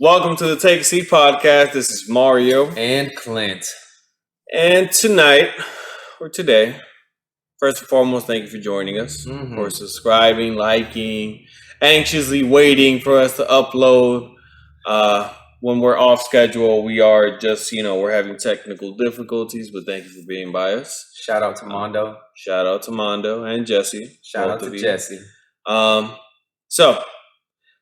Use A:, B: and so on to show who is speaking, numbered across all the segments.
A: Welcome to the Take a Seat podcast. This is Mario.
B: And Clint.
A: And tonight, or today, first and foremost, thank you for joining us, for subscribing, liking, anxiously waiting for us to upload. When we're off schedule, we are just, we're having technical difficulties, but thank you for being by us.
B: Shout out to Mondo.
A: Shout out to Mondo and Jesse.
B: Shout out to Jesse.
A: So,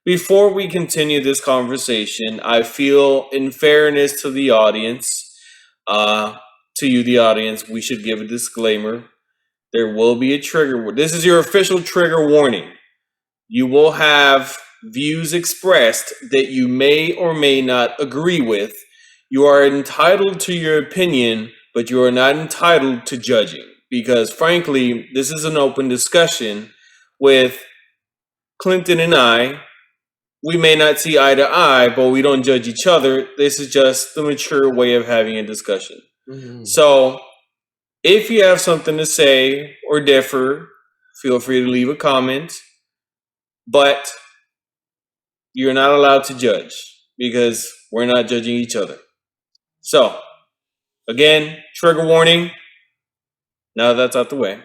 A: before we continue this conversation, I feel, in fairness to the audience, to you, the audience, we should give a disclaimer. There will be a trigger. This is your official trigger warning. You will have views expressed that you may or may not agree with. You are entitled to your opinion, but you are not entitled to judging. Because, frankly, this is an open discussion with Clinton and I. We may not see eye to eye, but we don't judge each other. This is just the mature way of having a discussion. So, if you have something to say or differ, feel free to leave a comment. But you're not allowed to judge because we're not judging each other. So, again, trigger warning. Now that's out the way,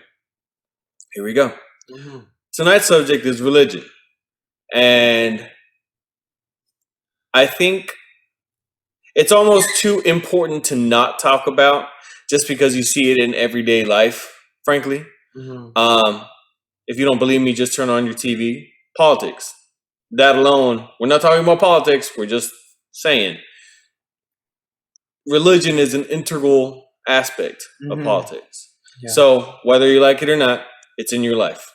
A: here we go. Tonight's subject is religion. And I think it's almost too important to not talk about just because you see it in everyday life, frankly. If you don't believe me, just turn on your TV. Politics. That alone, we're not talking about politics. We're just saying religion is an integral aspect of politics. Yeah. So whether you like it or not, it's in your life.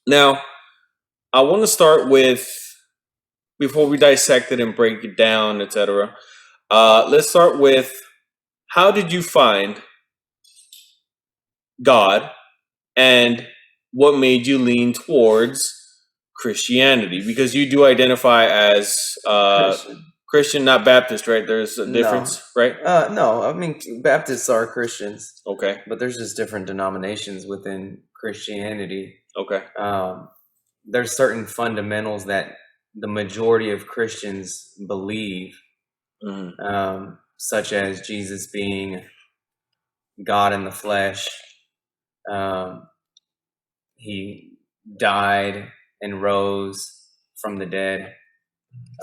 A: Now, I want to start with, before we dissect it and break it down, etc., let's start with, how did you find God and what made you lean towards Christianity? Because you do identify as Christian, not Baptist, right? There's a difference, right?
B: No, I mean, Baptists are Christians.
A: Okay.
B: But there's just different denominations within Christianity.
A: Okay.
B: There's certain fundamentals that the majority of Christians believe, such as Jesus being God in the flesh. He died and rose from the dead,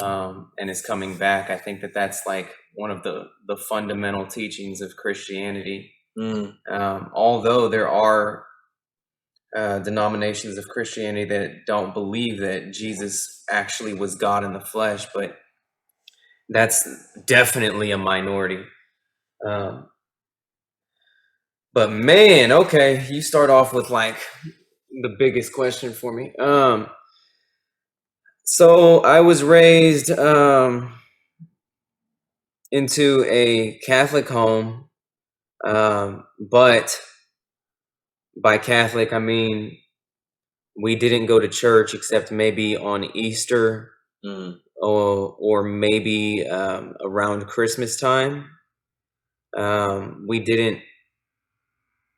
B: and is coming back. I think that's like one of the fundamental teachings of Christianity. Although there are denominations of Christianity that don't believe that Jesus actually was God in the flesh, but that's definitely a minority. But man, okay, you start off with like the biggest question for me. So I was raised into a Catholic home, but by Catholic, I mean we didn't go to church except maybe on Easter or maybe around Christmas time. We didn't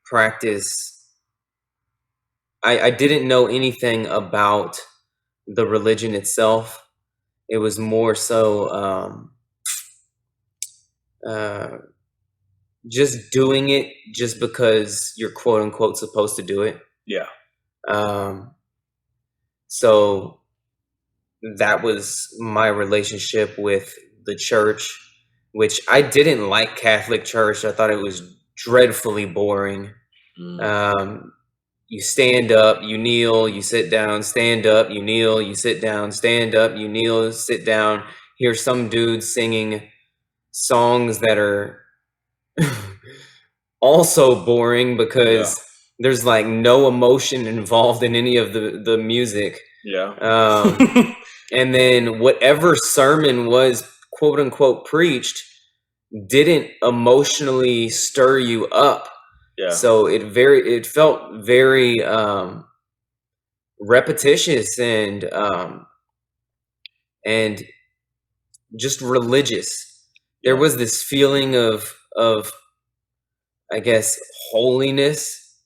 B: practice. I didn't know anything about the religion itself. It was more so just doing it just because you're quote unquote supposed to do it.
A: Yeah.
B: So that was my relationship with the church, which I didn't like Catholic church. I thought it was dreadfully boring. You stand up, you kneel, you sit down, stand up, you kneel, you sit down, stand up, you kneel, sit down. Hear some dudes singing songs that are also boring because there's like no emotion involved in any of the music.
A: Yeah.
B: And then whatever sermon was quote unquote preached didn't emotionally stir you up.
A: Yeah.
B: So it felt very repetitious and just religious. There was this feeling of I guess holiness,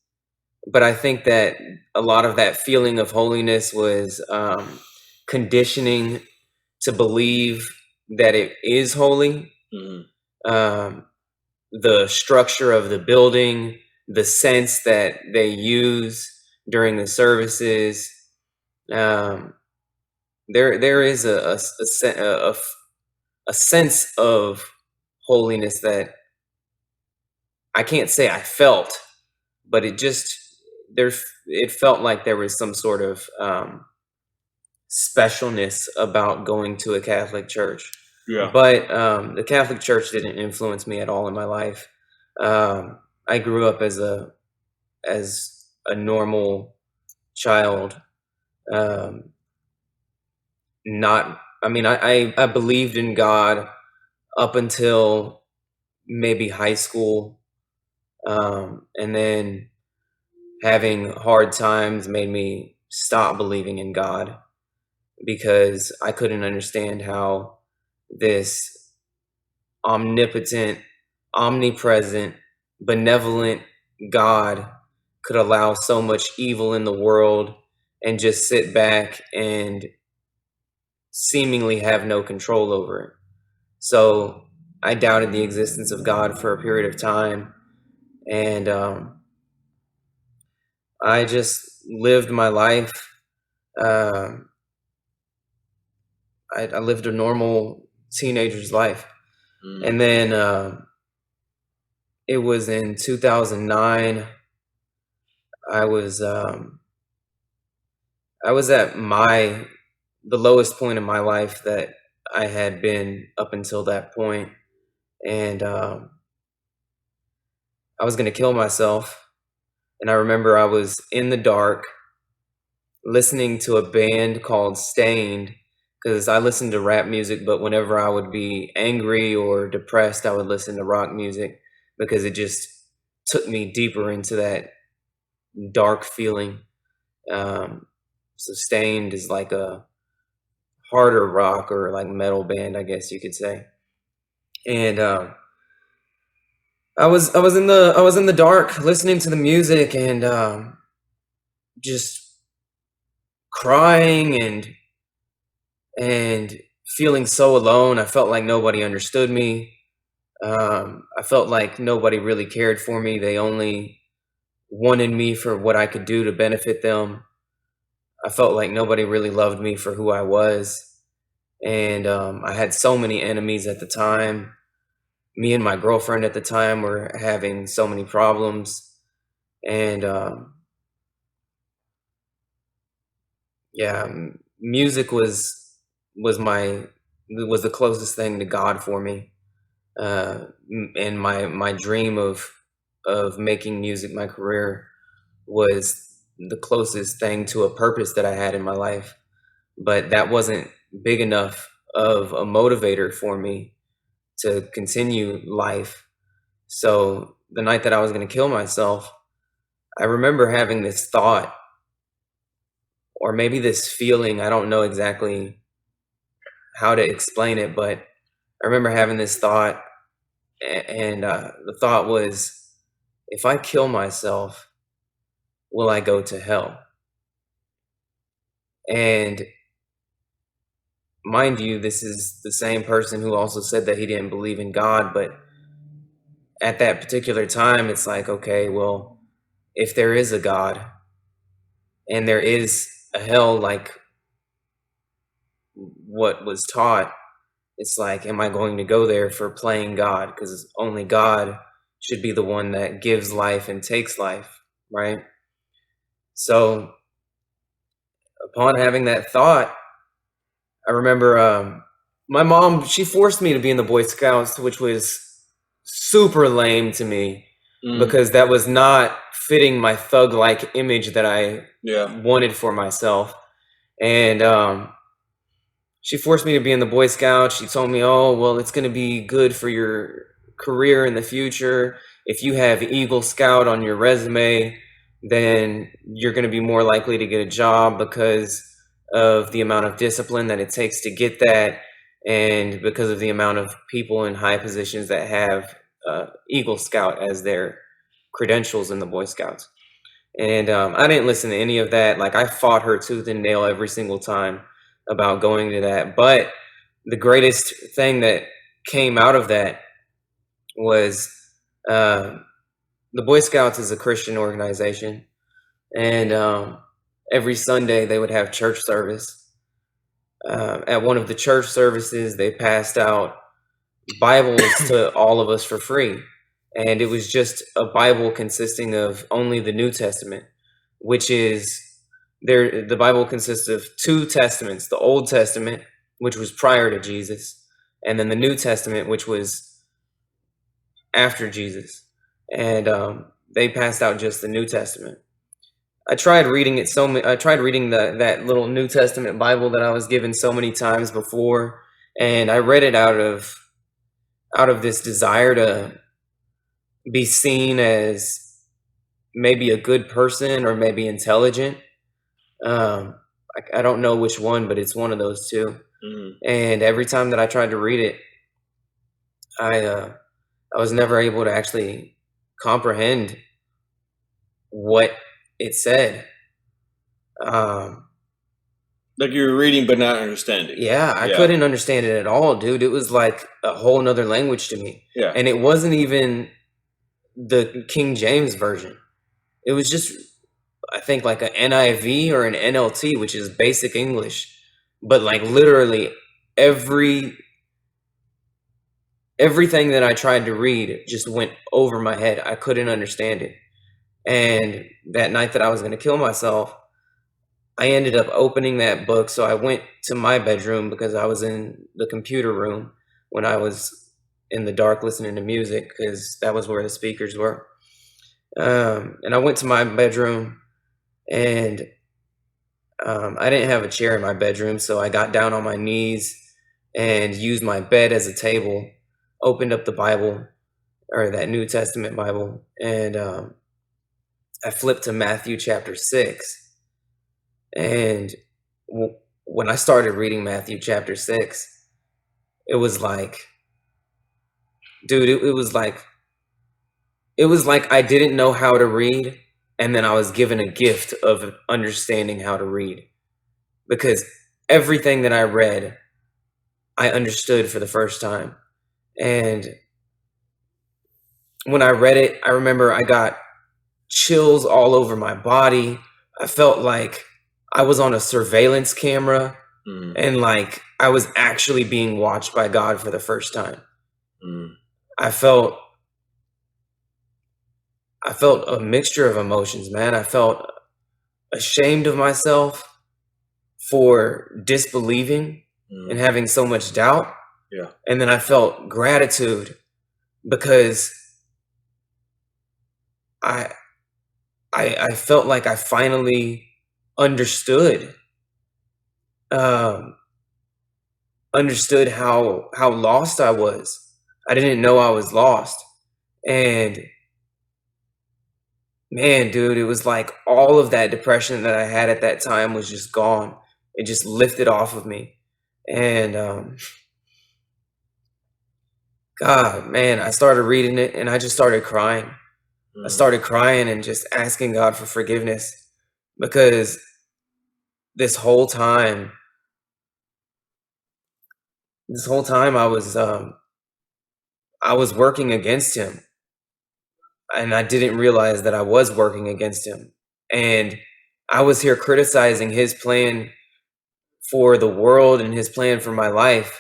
B: but I think that a lot of that feeling of holiness was conditioning to believe that it is holy. Um, the structure of the building, the sense that they use during the services. There is a sense of holiness that I can't say I felt, but it felt like there was some sort of specialness about going to a Catholic church.
A: Yeah.
B: But the Catholic Church didn't influence me at all in my life. I grew up as a normal child. I believed in God up until maybe high school, and then having hard times made me stop believing in God because I couldn't understand how this omnipotent, omnipresent, benevolent God could allow so much evil in the world and just sit back and seemingly have no control over it. So I doubted the existence of God for a period of time, and I just lived my life. I lived a normal teenager's life. And then it was in 2009. I was at the lowest point in my life that I had been up until that point, and I was going to kill myself. And I remember I was in the dark listening to a band called Stained, because I listened to rap music, but whenever I would be angry or depressed, I would listen to rock music because it just took me deeper into that dark feeling. So Stained is like a harder rock or like metal band, I guess you could say. And I was in the dark listening to the music and just crying and feeling so alone. I felt like nobody understood me. I felt like nobody really cared for me. They only wanted me for what I could do to benefit them. I felt like nobody really loved me for who I was. And I had so many enemies at the time. Me and my girlfriend at the time were having so many problems. And music was the closest thing to God for me. And my dream of making music my career was the closest thing to a purpose that I had in my life. But that wasn't big enough of a motivator for me to continue life. So the night that I was going to kill myself, I remember having this thought, or maybe this feeling. I don't know exactly how to explain it, but I remember having this thought, and the thought was, if I kill myself, will I go to hell? And mind you, this is the same person who also said that he didn't believe in God, but at that particular time, it's like, okay, well, if there is a God and there is a hell like what was taught, it's like, am I going to go there for playing God? Because only God should be the one that gives life and takes life, right? So upon having that thought, I remember my mom, she forced me to be in the Boy Scouts, which was super lame to me because that was not fitting my thug-like image that I wanted for myself. And she forced me to be in the Boy Scouts. She told me, oh, well, it's going to be good for your career in the future. If you have Eagle Scout on your resume, then you're going to be more likely to get a job because of the amount of discipline that it takes to get that, and because of the amount of people in high positions that have Eagle Scout as their credentials in the Boy Scouts. And I didn't listen to any of that. Like, I fought her tooth and nail every single time about going to that. But the greatest thing that came out of that was uh, the Boy Scouts is a Christian organization, and every Sunday they would have church service. At one of the church services, they passed out Bibles to all of us for free. And it was just a Bible consisting of only the New Testament, which is the Bible consists of two testaments, the Old Testament, which was prior to Jesus, and then the New Testament, which was after Jesus. And they passed out just the New Testament. I tried reading it I tried reading that little New Testament Bible that I was given so many times before, and I read it out of this desire to be seen as maybe a good person or maybe intelligent. I don't know which one, but it's one of those two. And every time that I tried to read it, I was never able to actually comprehend what it said.
A: Like you were reading but not understanding.
B: Yeah, I couldn't understand it at all, dude. It was like a whole nother language to me.
A: Yeah.
B: And it wasn't even the King James version. It was just, I think, like an NIV or an NLT, which is basic English. But like literally everything that I tried to read just went over my head. I couldn't understand it. And that night that I was going to kill myself, I ended up opening that book. So I went to my bedroom because I was in the computer room when I was in the dark listening to music, because that was where the speakers were. And I went to my bedroom, and I didn't have a chair in my bedroom. So I got down on my knees and used my bed as a table, opened up the Bible, or that New Testament Bible, and I flipped to Matthew chapter 6. And when I started reading Matthew chapter 6, it was like, dude, it was like I didn't know how to read, and then I was given a gift of understanding how to read, because everything that I read, I understood for the first time. And when I read it, I remember I got chills all over my body. I felt like I was on a surveillance camera, and like I was actually being watched by God for the first time. I felt a mixture of emotions, man. I felt ashamed of myself for disbelieving and having so much doubt.
A: Yeah.
B: And then I felt gratitude because I felt like I finally understood understood how lost I was. I didn't know I was lost. And man, dude, it was like all of that depression that I had at that time was just gone. It just lifted off of me. And God, man, I started reading it and I just started crying. I started crying and just asking God for forgiveness, because this whole time I was working against him, and I didn't realize that I was working against him. And I was here criticizing his plan for the world and his plan for my life,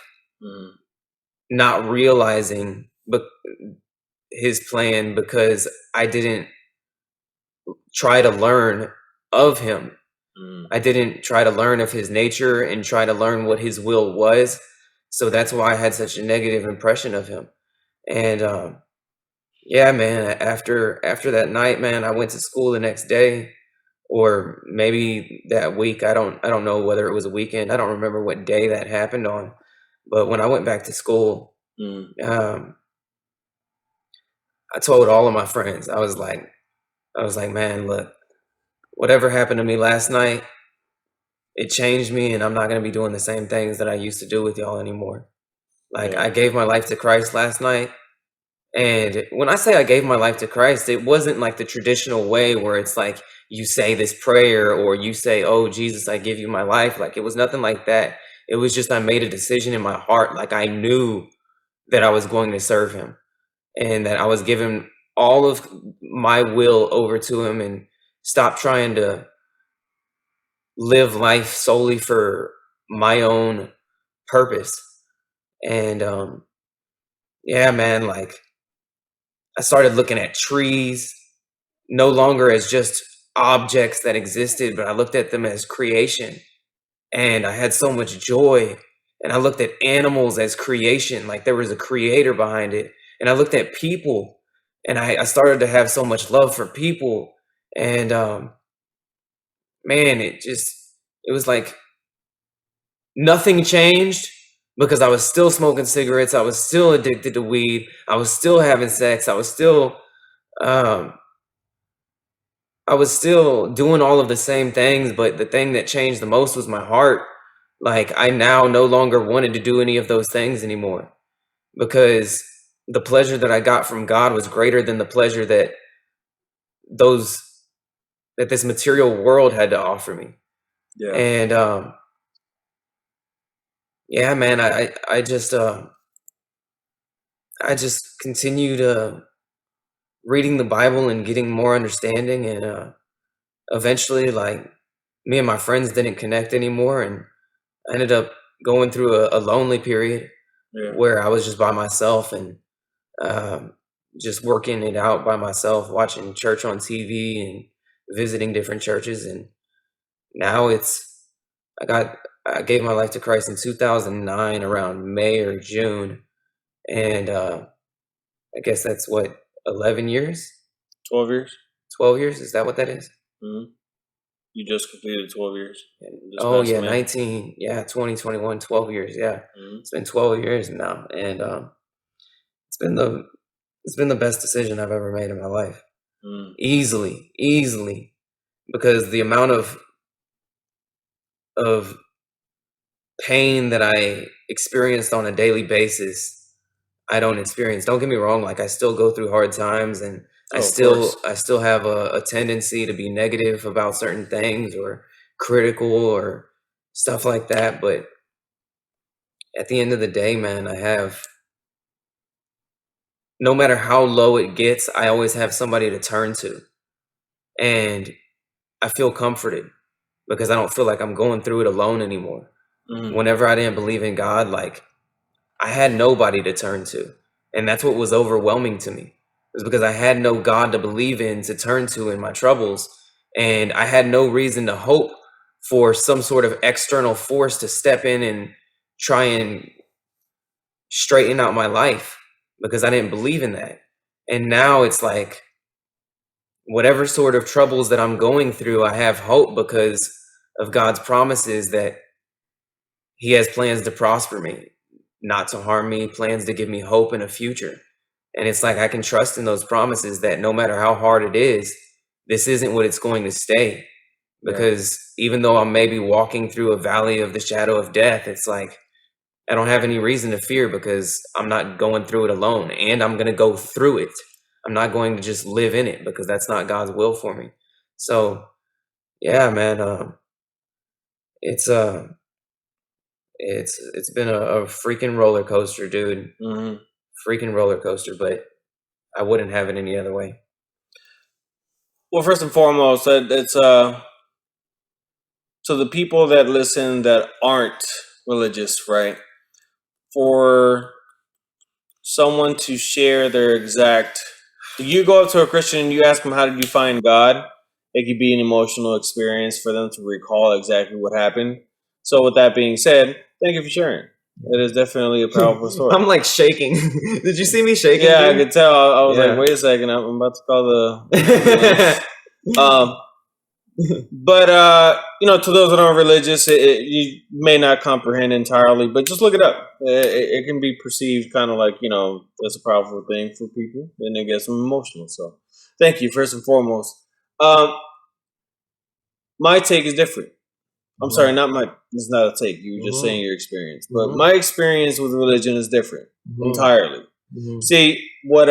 B: not realizing his plan, because I didn't try to learn of him. I didn't try to learn of his nature and try to learn what his will was. So that's why I had such a negative impression of him. And yeah, man, after that night, man, I went to school the next day, or maybe that week. I don't know whether it was a weekend. I don't remember what day that happened on. But when I went back to school, I told all of my friends, I was like, man, look, whatever happened to me last night, it changed me, and I'm not going to be doing the same things that I used to do with y'all anymore. Like, I gave my life to Christ last night. And when I say I gave my life to Christ, it wasn't like the traditional way where it's like you say this prayer or you say, "Oh, Jesus, I give you my life." Like, it was nothing like that. It was just I made a decision in my heart. Like I knew that I was going to serve him and that I was giving all of my will over to him and stop trying to live life solely for my own purpose. And yeah, man, like I started looking at trees no longer as just objects that existed, but I looked at them as creation. And I had so much joy. And I looked at animals as creation, like there was a creator behind it. And I looked at people, and I started to have so much love for people. And man, it was like nothing changed because I was still smoking cigarettes. I was still addicted to weed. I was still having sex. Um, I was still doing all of the same things, but the thing that changed the most was my heart. Like I now no longer wanted to do any of those things anymore because the pleasure that I got from God was greater than the pleasure those that this material world had to offer me.
A: Yeah.
B: And yeah, man, I just continued reading the Bible and getting more understanding, and eventually, like me and my friends didn't connect anymore, and I ended up going through a lonely period
A: Yeah.
B: where I was just by myself and just working it out by myself, watching church on TV and visiting different churches. And now I gave my life to Christ in 2009 around May or June, and I guess that's what 11 years,
A: 12 years.
B: 12 years. Is that what that is?
A: Mm-hmm. You just completed 12 years.
B: Oh yeah, 19. Yeah, 2021. 12 years. Yeah, It's been 12 years now, and it's been the best decision I've ever made in my life. Easily, because the amount of pain that I experienced on a daily basis, I don't experience. Don't get me wrong, like I still go through hard times, and I still have a tendency to be negative about certain things or critical or stuff like that. But at the end of the day, man, no matter how low it gets, I always have somebody to turn to. And I feel comforted because I don't feel like I'm going through it alone anymore. Whenever I didn't believe in God, like I had nobody to turn to. And that's what was overwhelming to me. It was because I had no God to believe in, to turn to in my troubles. And I had no reason to hope for some sort of external force to step in and try and straighten out my life because I didn't believe in that. And now it's like, whatever sort of troubles that I'm going through, I have hope because of God's promises that He has plans to prosper me, not to harm me, plans to give me hope in a future. And it's like I can trust in those promises that no matter how hard it is, this isn't what it's going to stay. Because even though I'm maybe walking through a valley of the shadow of death, it's like I don't have any reason to fear because I'm not going through it alone, and I'm going to go through it. I'm not going to just live in it because that's not God's will for me. So, yeah, man, it's been a freaking roller coaster, dude. Freaking roller coaster, but I wouldn't have it any other way.
A: Well, first and foremost, it's so the people that listen that aren't religious, right? For someone to share their exact, you go up to a Christian and you ask them, how did you find God? It could be an emotional experience for them to recall exactly what happened. So with that being said, thank you for sharing. It is definitely a powerful story.
B: I'm like shaking. Did you see me shaking?
A: Yeah,
B: dude?
A: I could tell. I was like, wait a second, I'm about to call the but to those that aren't religious, you may not comprehend entirely, but just look it up. It can be perceived kind of like that's a powerful thing for people, and it gets them emotional. So, thank you first and foremost. My take is different. I'm sorry, not my. It's not a take. You were just saying your experience, but my experience with religion is different entirely. See what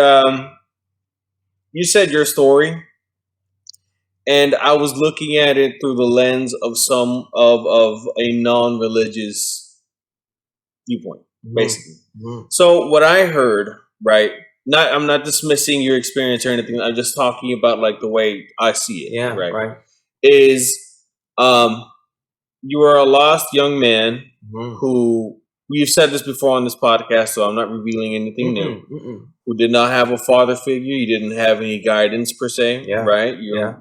A: you said your story. And I was looking at it through the lens of a non-religious viewpoint,
B: Mhm.
A: basically.
B: Mhm.
A: So what I heard, right? I'm not dismissing your experience or anything. I'm just talking about like the way I see it,
B: Yeah,
A: right?
B: right.
A: Is you are a lost young man
B: Mhm.
A: who we've said this before on this podcast, so I'm not revealing anything new.
B: Mm-mm, mm-mm.
A: Who did not have a father figure. You didn't have any guidance per se,
B: Yeah,
A: right?
B: yeah.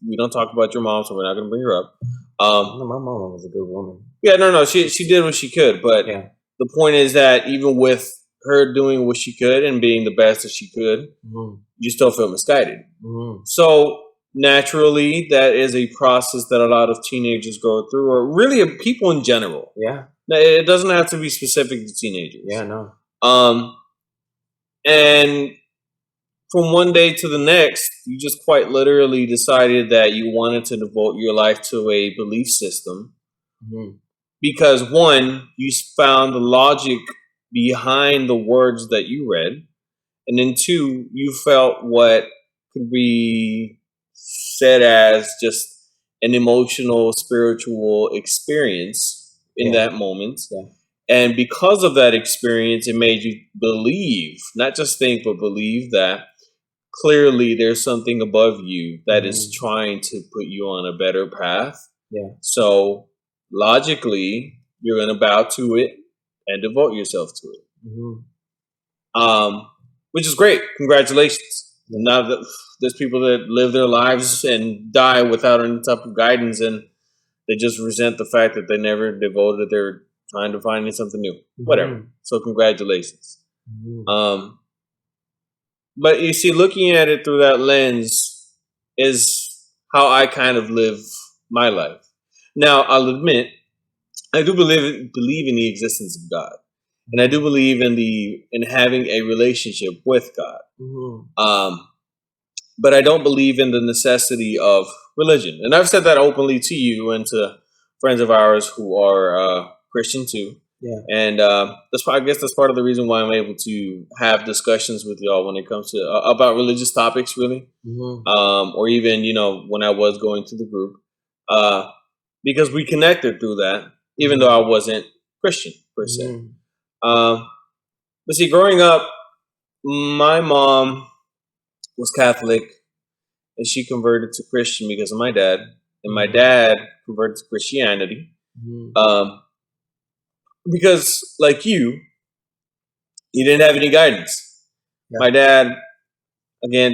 A: We don't talk about your mom, so we're not going to bring her up.
B: No, my mama was a good woman.
A: Yeah, no, she did what she could, but
B: Yeah.
A: the point is that even with her doing what she could and being the best that she could,
B: Mhm.
A: you still feel misguided.
B: Mhm.
A: So naturally, that is a process that a lot of teenagers go through, or really people in general.
B: Yeah.
A: Now, it doesn't have to be specific to teenagers.
B: Yeah, no.
A: And from one day to the next, you just quite literally decided that you wanted to devote your life to a belief system
B: Mhm.
A: because one, you found the logic behind the words that you read, and then two, you felt what could be said as just an emotional, spiritual experience in
B: Yeah.
A: that moment.
B: Yeah.
A: And because of that experience, it made you believe, not just think, but believe that clearly there's something above you that is
B: Mhm.
A: trying to put you on a better path.
B: Yeah.
A: So logically, you're going to bow to it and devote yourself to it.
B: Mhm.
A: Which is great. Congratulations.
B: Yeah.
A: Now that there's people that live their lives and die without any type of guidance, and they just resent the fact that they never devoted their time to finding something new. Whatever.
B: Mhm.
A: So congratulations.
B: Mhm.
A: But you see, looking at it through that lens is how I kind of live my life. Now, I'll admit, I do believe in the existence of God, and I do believe in having a relationship with God.
B: Mhm.
A: But I don't believe in the necessity of religion, and I've said that openly to you and to friends of ours who are Christian too.
B: Yeah.
A: And I guess that's part of the reason why I'm able to have discussions with y'all when it comes to about religious topics, really,
B: Mhm.
A: or even when I was going to the group, because we connected through that, even though I wasn't Christian per se.
B: Mhm.
A: But see, growing up, my mom was Catholic, and she converted to Christian because of my dad, and my
B: Mhm.
A: dad converted to Christianity
B: Mhm.
A: because, like you, he didn't have any guidance.
B: Yeah.
A: My dad, again,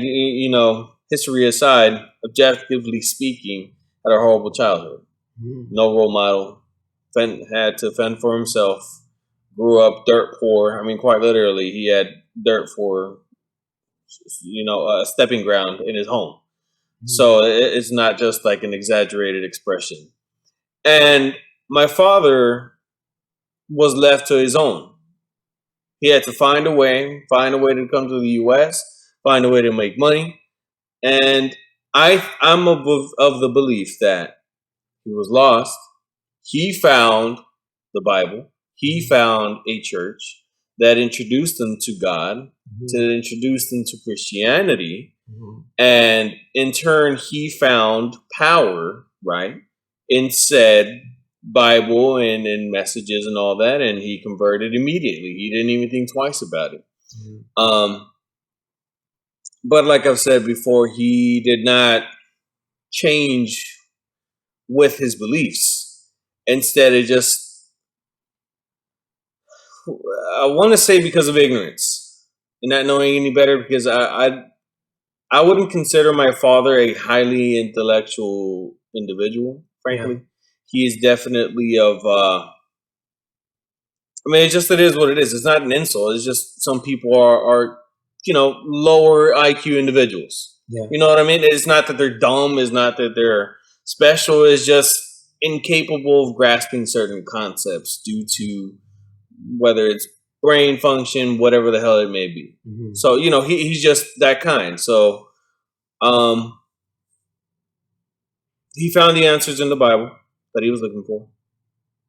A: history aside, objectively speaking, had a horrible childhood.
B: Mhm.
A: No role model. Had to fend for himself. Grew up dirt poor. I mean, quite literally, he had dirt for a stepping ground in his home.
B: Mhm.
A: So it's not just like an exaggerated expression. And my father was left to his own. He had to find a way to come to the U.S., find a way to make money. And I'm of the belief that he was lost. He found the Bible. He found a church that introduced him to God,
B: Mhm.
A: to introduce him to Christianity,
B: Mhm.
A: and in turn, he found power, right, in said Bible and in messages and all that, and he converted immediately. He didn't even think twice about it.
B: Mhm.
A: But like I've said before, he did not change with his beliefs. Instead, it just, I want to say because of ignorance and not knowing any better, because I wouldn't consider my father a highly intellectual individual,
B: Yeah.
A: frankly. He is definitely of, I mean, it is what it is. It's not an insult. It's just some people are lower IQ individuals.
B: Yeah.
A: You know what I mean? It's not that they're dumb. It's not that they're special. It's just incapable of grasping certain concepts due to whether it's brain function, whatever the hell it may be.
B: Mhm.
A: So, he's just that kind. So, um, he found the answers in the Bible that he was looking for,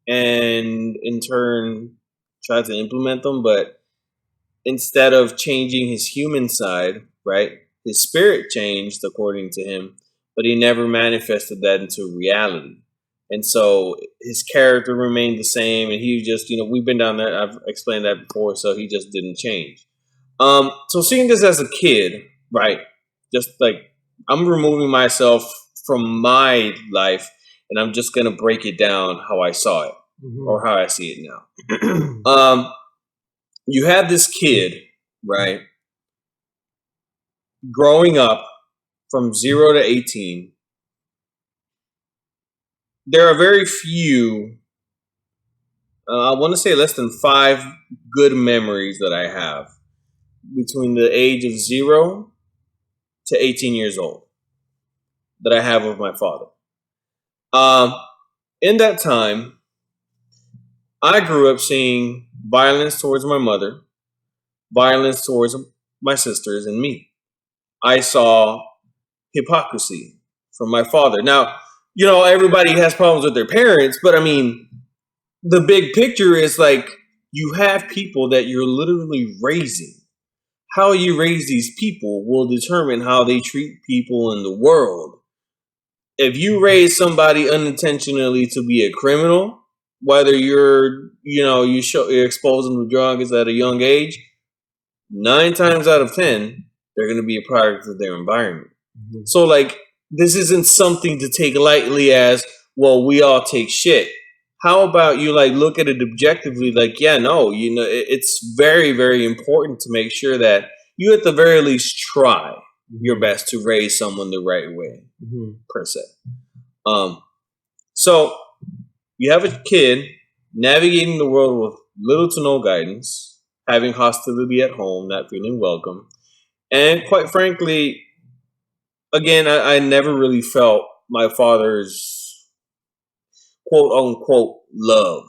A: and in turn tried to implement them. But instead of changing his human side, right, his spirit changed according to him, but he never manifested that into reality. And so his character remained the same, and he just, we've been down that. I've explained that before, so he just didn't change. So seeing this as a kid, right? Just like I'm removing myself from my life, and I'm just gonna break it down how I saw it or how I see it now. You have this kid, right, growing up from 0 to 18. There are very few. I want to say less than 5 good memories that I have between the age of 0 to 18 years old that I have with my father. In that time, I grew up seeing violence towards my mother, violence towards my sisters, and me. I saw hypocrisy from my father. Now, everybody has problems with their parents, but I mean, the big picture is like you have people that you're literally raising. How you raise these people will determine how they treat people in the world. If you raise somebody unintentionally to be a criminal, whether you're exposing them to drugs at a young age, 9 times out of 10, they're going to be a product of their environment. Mm-hmm. So, like, this isn't something to take lightly as, well, we all take shit. How about you, like, look at it objectively, like, yeah, no, it's very, very important to make sure that you at the very least try your best to raise someone the right way, per se. So you have a kid navigating the world with little to no guidance, having hostility at home, not feeling welcome. And quite frankly, again, I never really felt my father's quote unquote love,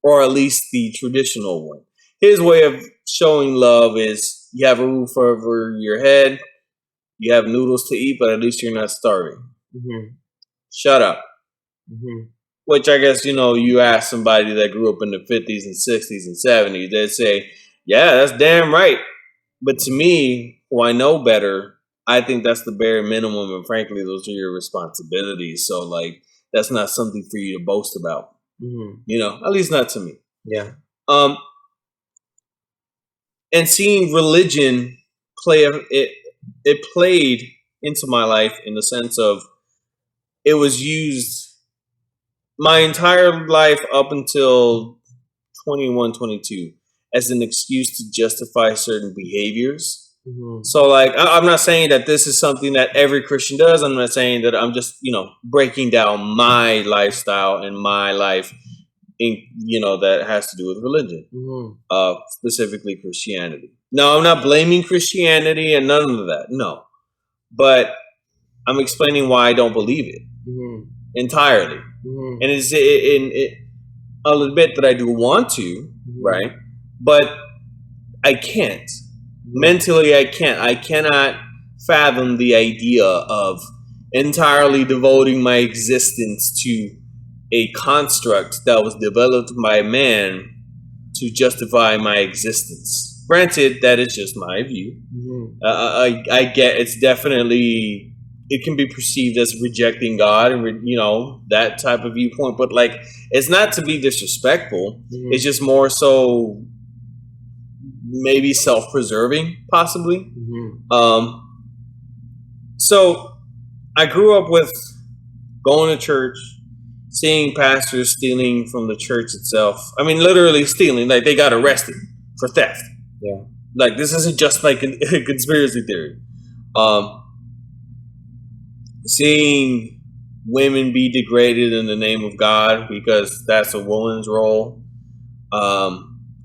A: or at least the traditional one. His way of showing love is you have a roof over your head, you have noodles to eat, but at least you're not starving. Mm-hmm. Shut up. Mm-hmm. Which I guess, you ask somebody that grew up in the 50s and 60s and 70s, they'd say, yeah, that's damn right. But to me, who I know better, I think that's the bare minimum. And frankly, those are your responsibilities. So, like, that's not something for you to boast about. Mm-hmm. At least not to me.
B: Yeah.
A: And seeing religion it played into my life in the sense of it was used my entire life up until 21, 22 as an excuse to justify certain behaviors. Mm-hmm. So, like, I'm not saying that this is something that every Christian does. I'm not saying that I'm just, breaking down my lifestyle and my life in, that has to do with religion, specifically Christianity. No, I'm not blaming Christianity and none of that. No, but I'm explaining why I don't believe it entirely. And I'll admit that I do want to, right? But I can't. Mentally, I can't. I cannot fathom the idea of entirely devoting my existence to a construct that was developed by man to justify my existence. Granted, that is just my view. I get it's definitely, it can be perceived as rejecting God and, that type of viewpoint. But, like, it's not to be disrespectful. It's just more so maybe self-preserving, possibly. So I grew up with going to church, seeing pastors stealing from the church itself. I mean, literally stealing. Like, they got arrested for theft.
B: Yeah.
A: Like, this isn't just like a conspiracy theory. Seeing women be degraded in the name of God because that's a woman's role.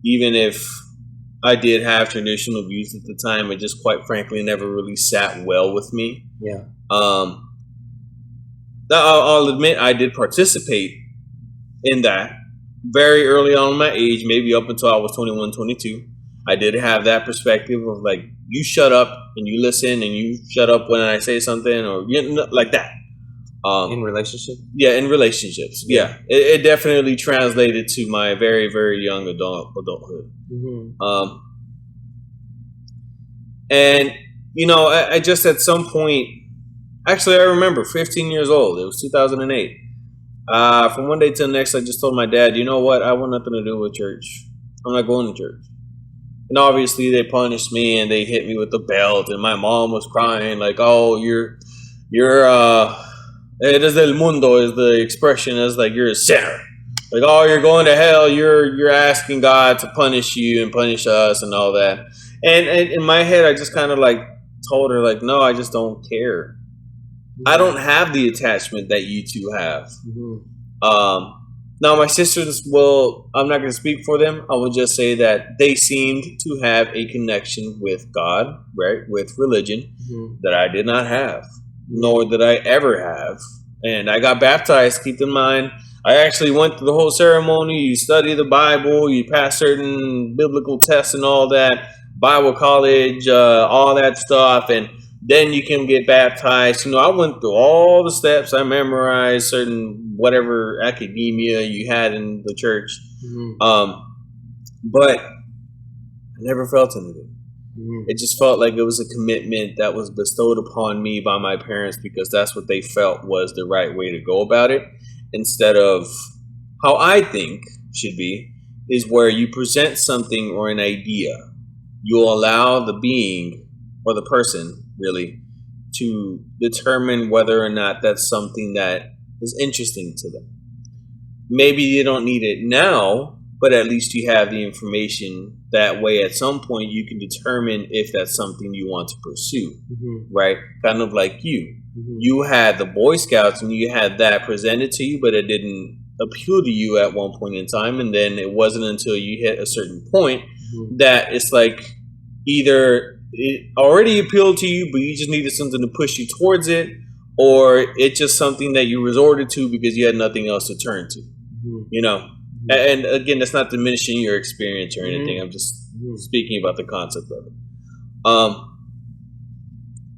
A: Even if I did have traditional views at the time, it just quite frankly never really sat well with me.
B: Yeah.
A: I'll admit I did participate in that very early on in my age, maybe up until I was 21, 22. I did have that perspective of, like, you shut up and you listen and you shut up when I say something, or like that.
B: In relationships?
A: Yeah, in relationships. Yeah. It definitely translated to my very, very young adulthood. And, I just at some point, actually, I remember 15 years old. It was 2008. From one day to the next, I just told my dad, you know what? I want nothing to do with church. I'm not going to church. And obviously, they punished me and they hit me with the belt. And my mom was crying, like, "Oh, you're eres del mundo," is the expression. Is like you're a sinner. Like, oh, you're going to hell. You're asking God to punish you and punish us and all that. And in my head, I just kind of like told her, like, no, I just don't care. I don't have the attachment that you two have. Now, my sisters, well, I'm not going to speak for them. I will just say that they seemed to have a connection with God, right, with religion, that I did not have, nor did I ever have. And I got baptized, keep in mind. I actually went through the whole ceremony. You study the Bible, you pass certain biblical tests and all that, Bible college, all that stuff, and then you can get baptized. I went through all the steps. I memorized certain whatever academia you had in the church, but I never felt anything. It just felt like it was a commitment that was bestowed upon me by my parents because that's what they felt was the right way to go about it, instead of how I think should be, is where you present something or an idea. You allow the being or the person really to determine whether or not that's something that is interesting to them. Maybe you don't need it now, but at least you have the information. That way, at some point, you can determine if that's something you want to pursue, right? Kind of like you. You had the Boy Scouts and you had that presented to you, but it didn't appeal to you at one point in time. And then it wasn't until you hit a certain point that it's like either it already appealed to you, but you just needed something to push you towards it, or it's just something that you resorted to because you had nothing else to turn to, And again, that's not diminishing your experience or anything. I'm just speaking about the concept of it.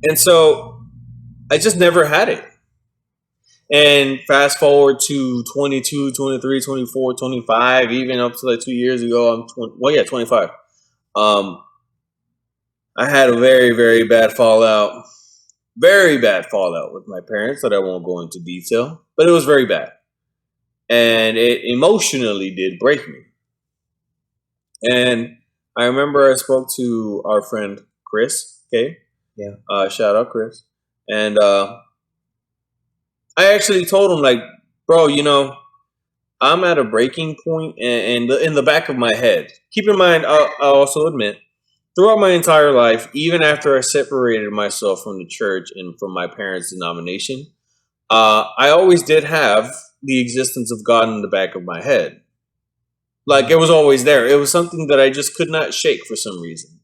A: And so I just never had it. And fast forward to 22, 23, 24, 25, even up to like 2 years ago, I'm 25. I had a very, very bad fallout with my parents that I won't go into detail, but it was very bad. And it emotionally did break me. And I remember I spoke to our friend Chris, okay?
B: Yeah.
A: Shout out Chris. And I actually told him, like, bro, I'm at a breaking point, and in the back of my head. Keep in mind, I'll also admit, throughout my entire life, even after I separated myself from the church and from my parents' denomination, I always did have the existence of God in the back of my head. Like, it was always there. It was something that I just could not shake for some reason.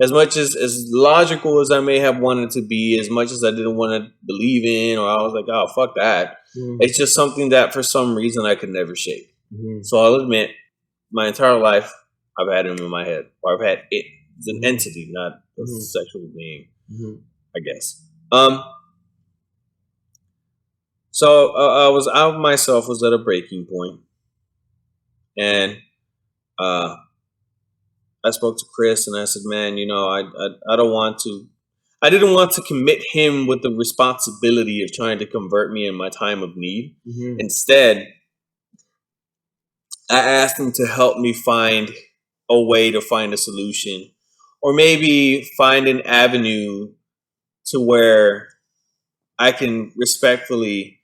A: As much as logical as I may have wanted to be, as much as I didn't want to believe in, or I was like, oh, fuck that. It's just something that for some reason I could never shake. So I'll admit, my entire life, I've had him in my head, or I've had it. It's an entity, not a sexual being, I guess. So I was out myself, was at a breaking point, and I spoke to Chris and I said, man, I don't want to. I didn't want to commit him with the responsibility of trying to convert me in my time of need. Instead, I asked him to help me find a way to find a solution, or maybe find an avenue to where I can respectfully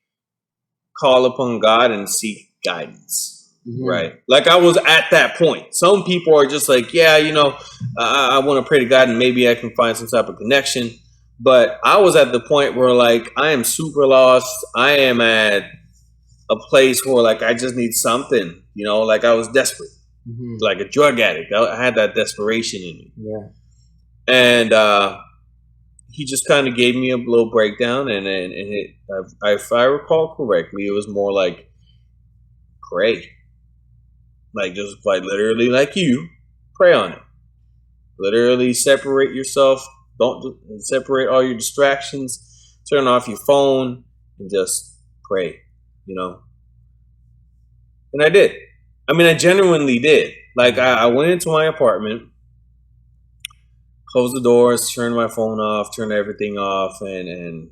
A: call upon God and seek guidance. Right. Like, I was at that point. Some people are just like, yeah, I want to pray to God and maybe I can find some type of connection. But I was at the point where, like, I am super lost. I am at a place where, like, I just need something, like I was desperate, like a drug addict. I had that desperation in me.
B: Yeah.
A: And he just kind of gave me a little breakdown. And if I recall correctly, it was more like, pray. Like, just like literally, like, you pray on it. Literally separate yourself. Don't separate all your distractions. Turn off your phone and just pray, And I did. I mean, I genuinely did. Like, I went into my apartment, closed the doors, turned my phone off, turned everything off, and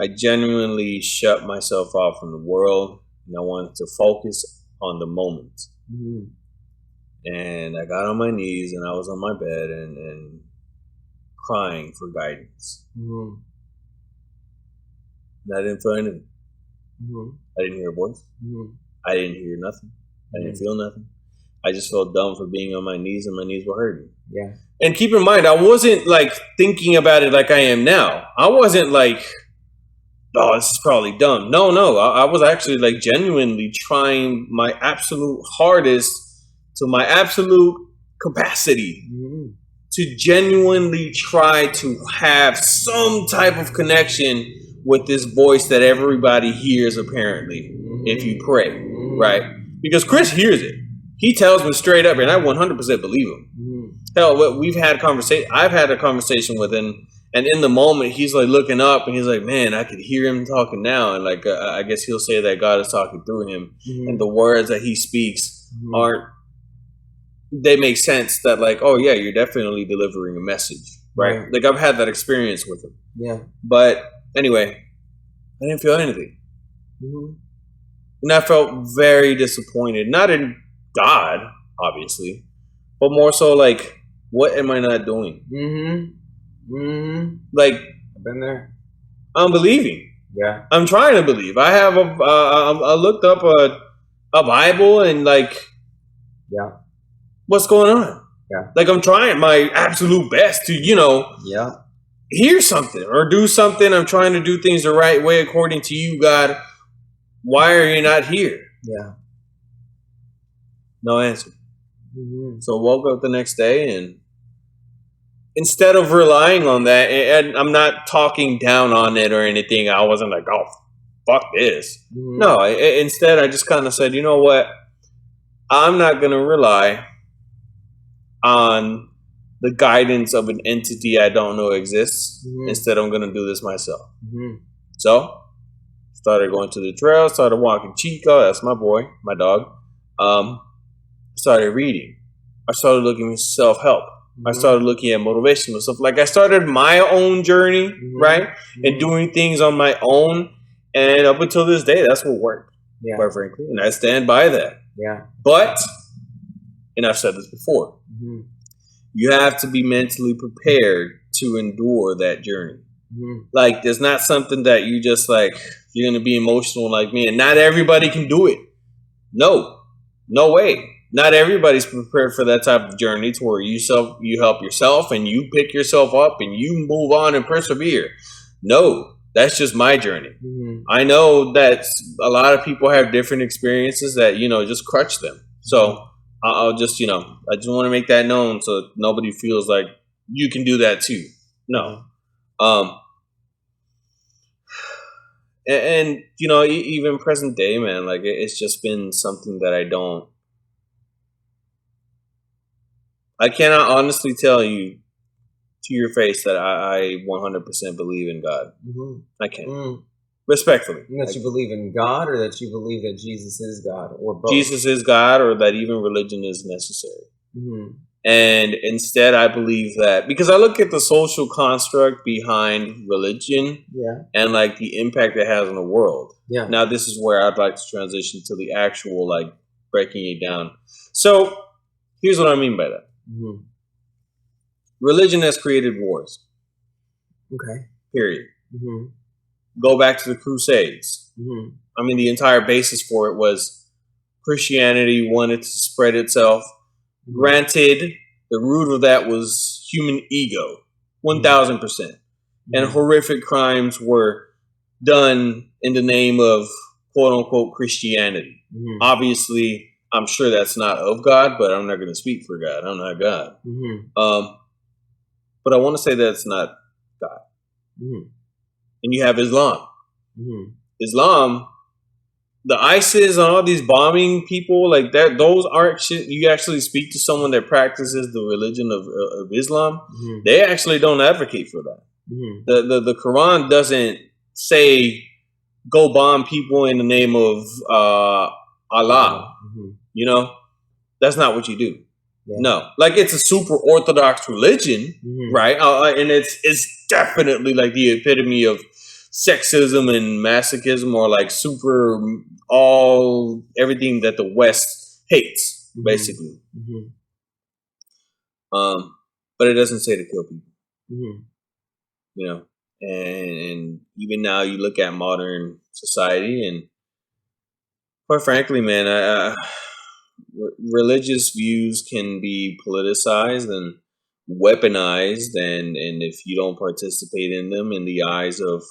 A: I genuinely shut myself off from the world, and I wanted to focus on the moment.
B: Mm-hmm.
A: And I got on my knees, and I was on my bed and crying for guidance.
B: Mm-hmm.
A: And I didn't feel anything.
B: Mm-hmm.
A: I didn't hear a voice.
B: Mm-hmm.
A: I didn't hear nothing. I didn't feel nothing. I just felt dumb for being on my knees, and my knees were hurting.
B: Yeah.
A: And keep in mind, I wasn't like thinking about it like I am now. I wasn't like, oh, this is probably dumb. No. I was actually like genuinely trying my absolute hardest to my absolute capacity
B: Mm-hmm.
A: to genuinely try to have some type of connection with this voice that everybody hears, apparently, if you pray, right? Because Chris hears it. He tells me straight up, and I 100% believe him.
B: Mm-hmm.
A: Hell, we've had conversation. I've had a conversation with him, and in the moment, he's like looking up, and he's like, "Man, I could hear him talking now." And like, I guess he'll say that God is talking through him, and the words that he speaks aren't. They make sense. That like, oh yeah, you're definitely delivering a message, right? Like I've had that experience with him.
B: Yeah.
A: But anyway, I didn't feel anything, and I felt very disappointed. Not in God, obviously, but more so like, what am I not doing? Like,
B: I've been there.
A: I'm believing.
B: Yeah.
A: I'm trying to believe. I have I looked up a Bible and like,
B: Yeah.
A: what's going on?
B: Yeah.
A: Like I'm trying my absolute best to,
B: Yeah.
A: hear something or do something. I'm trying to do things the right way according to you, God. Why are you not here?
B: Yeah.
A: No answer. So I woke up the next day, and instead of relying on that, and I'm not talking down on it or anything, I wasn't like, oh, fuck this. No, instead I just kind of said, you know what? I'm not going to rely on the guidance of an entity I don't know exists. Instead, I'm going to do this myself. So, started going to the trail, started walking Chico, that's my boy, my dog. Started reading. I started looking at self-help. I started looking at motivational stuff. Like I started my own journey, right? And doing things on my own. And up until this day, that's what worked, quite frankly. And I stand by that.
B: Yeah.
A: But, and I've said this before, you have to be mentally prepared to endure that journey. Like, there's not something that you just like, you're going to be emotional like me. And not everybody can do it. No way. Not everybody's prepared for that type of journey to where you help yourself and you pick yourself up and you move on and persevere. No, that's just my journey. I know that a lot of people have different experiences that, just crutch them. So I'll just, I just want to make that known so nobody feels like you can do that too. No. And even present day, man, like it's just been something that I cannot honestly tell you to your face that I 100% believe in God. I can't. Respectfully.
B: And that you believe in God, or that you believe that Jesus is God, or both?
A: Jesus is God, or that even religion is necessary. And instead, I believe that, because I look at the social construct behind religion and like the impact it has on the world.
B: Yeah.
A: Now, this is where I'd like to transition to the actual, like, breaking it down. So here's what I mean by that. Religion has created wars.
B: Okay.
A: Period. Go back to the Crusades. I mean, the entire basis for it was Christianity wanted to spread itself. Granted, the root of that was human ego, 1,000%. And horrific crimes were done in the name of quote-unquote Christianity. Obviously, I'm sure that's not of God, but I'm not going to speak for God. I'm not God. But I want to say that it's not God. And you have Islam. Islam, the ISIS and all these bombing people like that, those aren't shit. You actually speak to someone that practices the religion of Islam, they actually don't advocate for that. The Quran doesn't say go bomb people in the name of Allah. That's not what you do. No, like it's a super orthodox religion, right? And it's definitely like the epitome of sexism and masochism are like super all everything that the West hates, basically. But it doesn't say to kill people, you know. And even now, you look at modern society, and quite frankly, man, religious views can be politicized and weaponized, and if you don't participate in them in the eyes of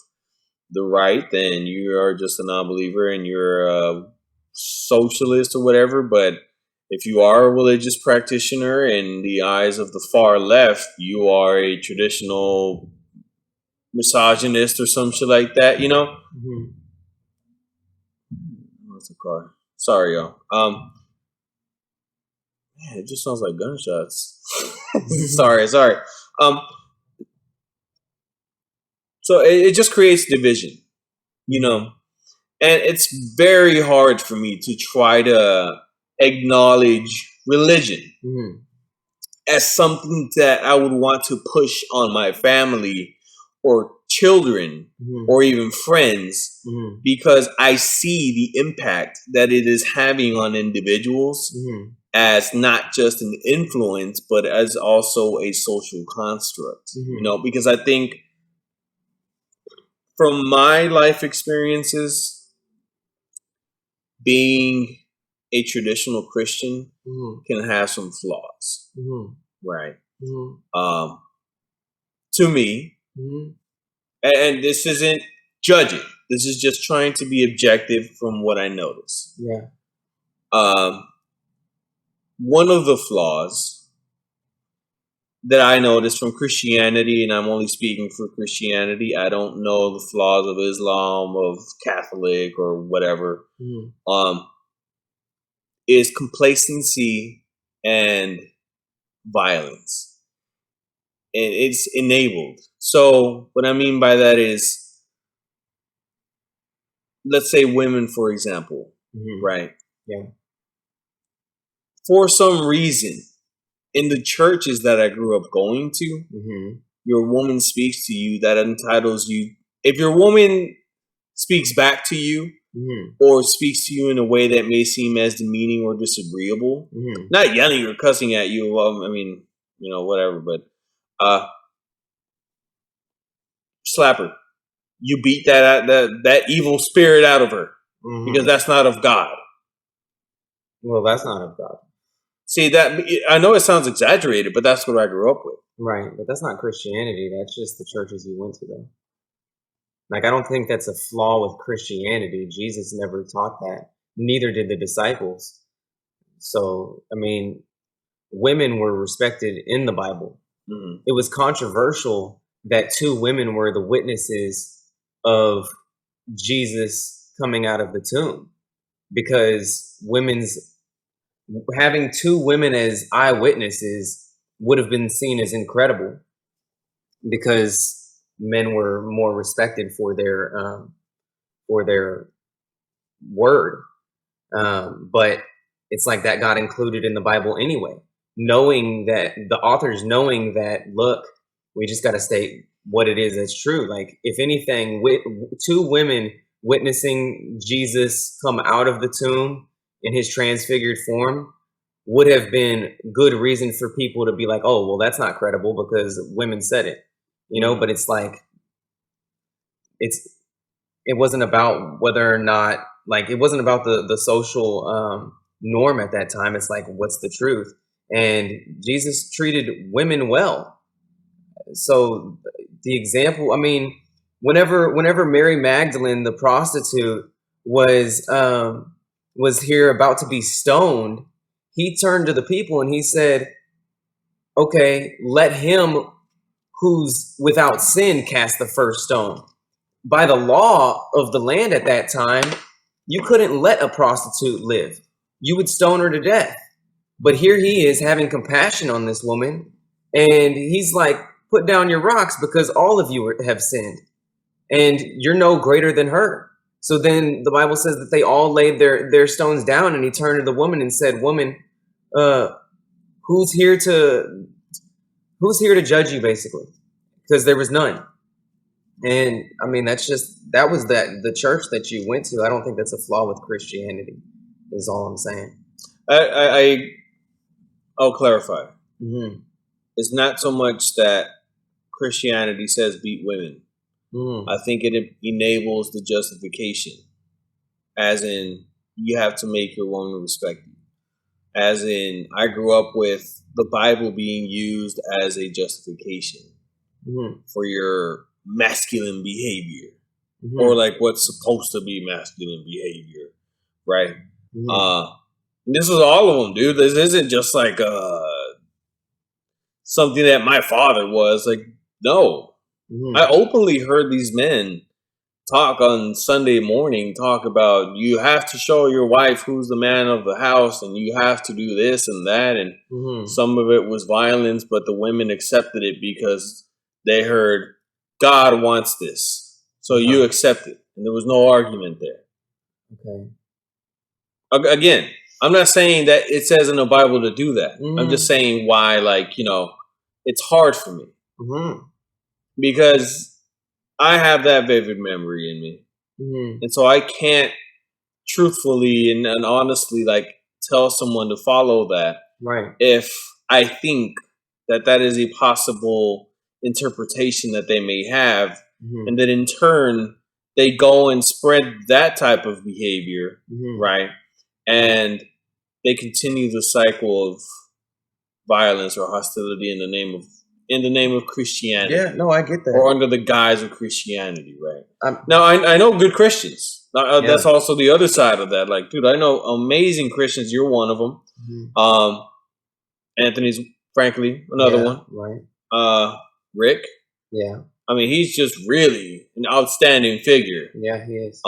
A: the right, then you are just a non-believer and you're a socialist or whatever. But if you are a religious practitioner in the eyes of the far left, you are a traditional misogynist or some shit like that, you know? What's the car? Sorry, y'all. Man, it just sounds like gunshots. sorry. So it just creates division, you know? And it's very hard for me to try to acknowledge religion as something that I would want to push on my family or children or even friends, because I see the impact that it is having on individuals as not just an influence, but as also a social construct, you know, because I think from my life experiences, being a traditional Christian can have some flaws, right? To me, and this isn't judging. This is just trying to be objective from what I notice. One of the flaws that I noticed from Christianity, and I'm only speaking for Christianity, I don't know the flaws of Islam, of Catholic, or whatever, is complacency and violence. And it's enabled. So what I mean by that is, let's say women, for example, right? For some reason, in the churches that I grew up going to, your woman speaks to you that entitles you. If your woman speaks back to you or speaks to you in a way that may seem as demeaning or disagreeable, not yelling or cussing at you, I mean, you know, whatever, but slap her. You beat that evil spirit out of her, because that's not of God.
B: Well, that's not of God.
A: See, that I know it sounds exaggerated, but that's what I grew up with.
B: Right, but that's not Christianity. That's just the churches you went to, though. Like, I don't think that's a flaw with Christianity. Jesus never taught that. Neither did the disciples. So, I mean, women were respected in the Bible. It was controversial that two women were the witnesses of Jesus coming out of the tomb, because having two women as eyewitnesses would have been seen as incredible, because men were more respected for their word. But it's like that got included in the Bible anyway, knowing that the authors, knowing that, look, we just got to state what it is that's true. Like, if anything, two women witnessing Jesus come out of the tomb in his transfigured form would have been good reason for people to be like, oh, well, that's not credible because women said it, you know. But it's like, it wasn't about whether or not, like, it wasn't about the social norm at that time. It's like, what's the truth? And Jesus treated women well. So the example, I mean, whenever Mary Magdalene, the prostitute, was here about to be stoned, he turned to the people and he said, okay, let him who's without sin cast the first stone. By the law of the land at that time, you couldn't let a prostitute live. You would stone her to death. But here he is having compassion on this woman, and he's like, put down your rocks, because all of you have sinned, and you're no greater than her. So then the Bible says that they all laid their stones down, and he turned to the woman and said, woman, who's here to judge you, basically? Because there was none. And I mean, that was the church that you went to. I don't think that's a flaw with Christianity, is all I'm saying.
A: I'll clarify.
B: Mm-hmm.
A: It's not so much that Christianity says beat women. I think it enables the justification, as in you have to make your woman respect you. As in, I grew up with the Bible being used as a justification for your masculine behavior, or like what's supposed to be masculine behavior, right? This is all of them, dude. This isn't just like something that my father was. Like, no. I openly heard these men talk on Sunday morning, talk about you have to show your wife who's the man of the house, and you have to do this and that, and some of it was violence, but the women accepted it because they heard God wants this, so you accept it, and there was no argument there. Okay. Again, I'm not saying that it says in the Bible to do that. I'm just saying why, like, it's hard for me because I have that vivid memory in me, and so I can't truthfully and honestly like tell someone to follow that,
B: Right.
A: if I think that is a possible interpretation that they may have, and that in turn they go and spread that type of behavior, right? And they continue the cycle of violence or hostility in the name of Christianity.
B: Yeah, no, I get that.
A: Or under the guise of Christianity, right? Now, I know good Christians. That's also the other side of that. Like, dude, I know amazing Christians. You're one of them. Anthony's, frankly, another one.
B: Right.
A: Rick.
B: Yeah.
A: I mean, he's just really an outstanding figure.
B: Yeah, he is.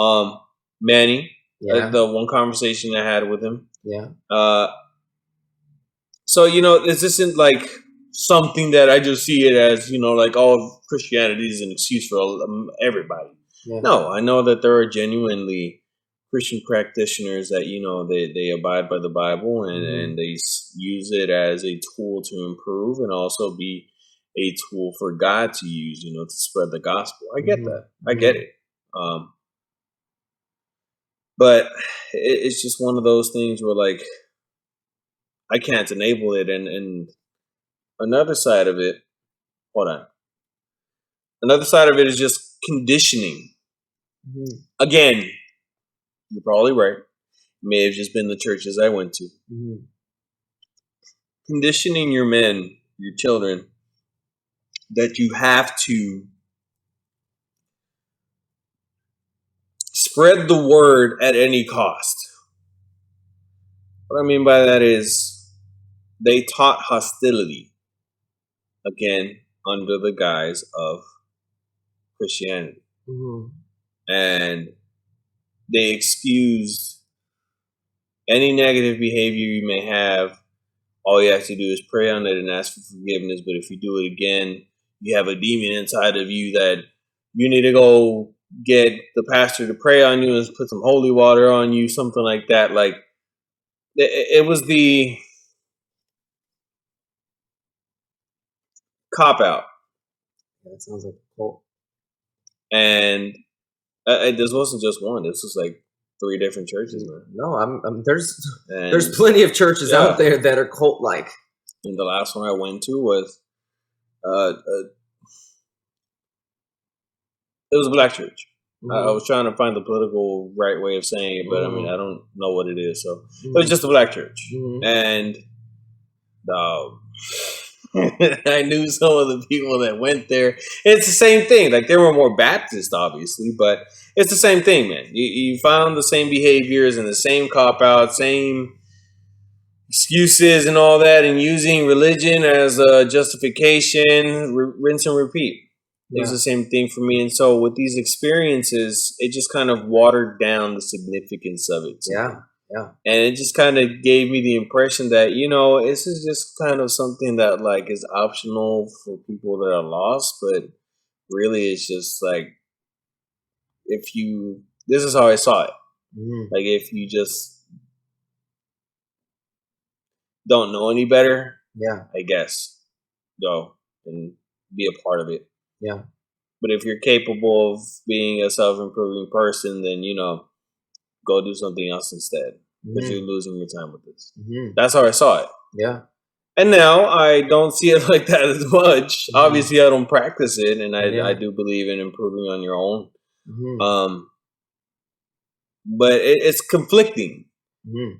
A: Manny.
B: Yeah.
A: The one conversation I had with him.
B: Yeah.
A: So, this isn't like something that I just see it as, like, oh, Christianity is an excuse for everybody. Yeah. No, I know that there are genuinely Christian practitioners that, they abide by the Bible and they use it as a tool to improve and also be a tool for God to use, to spread the gospel. I get that. I get it. But it's just one of those things where, like, I can't enable it. And another side of it, hold on. Another side of it is just conditioning. Again, you're probably right. It may have just been the churches I went to. Conditioning your men, your children, that you have to spread the word at any cost. What I mean by that is they taught hostility, again, under the guise of Christianity. And they excused any negative behavior you may have. All you have to do is pray on it and ask for forgiveness. But if you do it again, you have a demon inside of you that you need to go get the pastor to pray on you and put some holy water on you, something like that. Like, it was the cop out.
B: That sounds like a cult.
A: And this wasn't just one. This was like 3 different churches, man.
B: No, there's plenty of churches out there that are cult like.
A: And the last one I went to was it was a black church. I was trying to find the political right way of saying it, but I mean, I don't know what it is. So it was just a black church. And I knew some of the people that went there. It's the same thing. Like, there were more Baptist, obviously, but it's the same thing, man. You found the same behaviors and the same cop-out, same excuses and all that, and using religion as a justification, rinse and repeat. It was the same thing for me. And so with these experiences, it just kind of watered down the significance of it.
B: Yeah.
A: And it just kind of gave me the impression that, this is just kind of something that, like, is optional for people that are lost. But really, it's just like, this is how I saw it. Like, if you just don't know any better, I guess, go and be a part of it.
B: Yeah.
A: But if you're capable of being a self-improving person, then go do something else instead, because you're losing your time with this. That's how I saw it.
B: Yeah.
A: And now I don't see it like that as much. Obviously, I don't practice it, and I do believe in improving on your own. But it's conflicting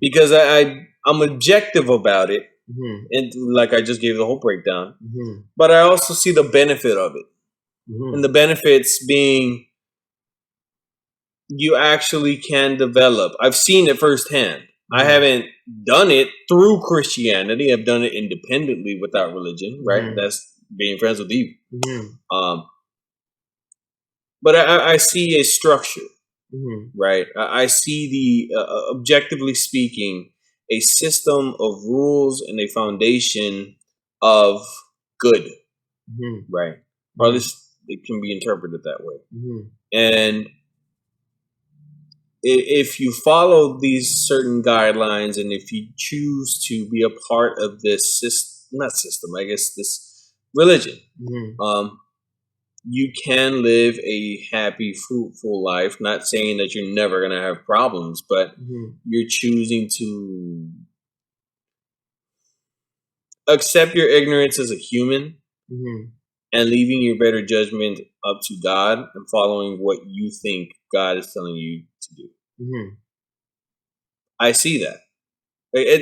A: because I'm objective about it, and like I just gave the whole breakdown. But I also see the benefit of it, and the benefits being you actually can develop. I've seen it firsthand. I haven't done it through Christianity. I've done it independently without religion, right? That's being friends with evil. But I see a structure, right? I see the, objectively speaking, a system of rules and a foundation of good, right? Or at least it can be interpreted that way. And if you follow these certain guidelines, and if you choose to be a part of this this religion, you can live a happy, fruitful life. Not saying that you're never going to have problems, but you're choosing to accept your ignorance as a human and leaving your better judgment up to God and following what you think God is telling you to do. I see that.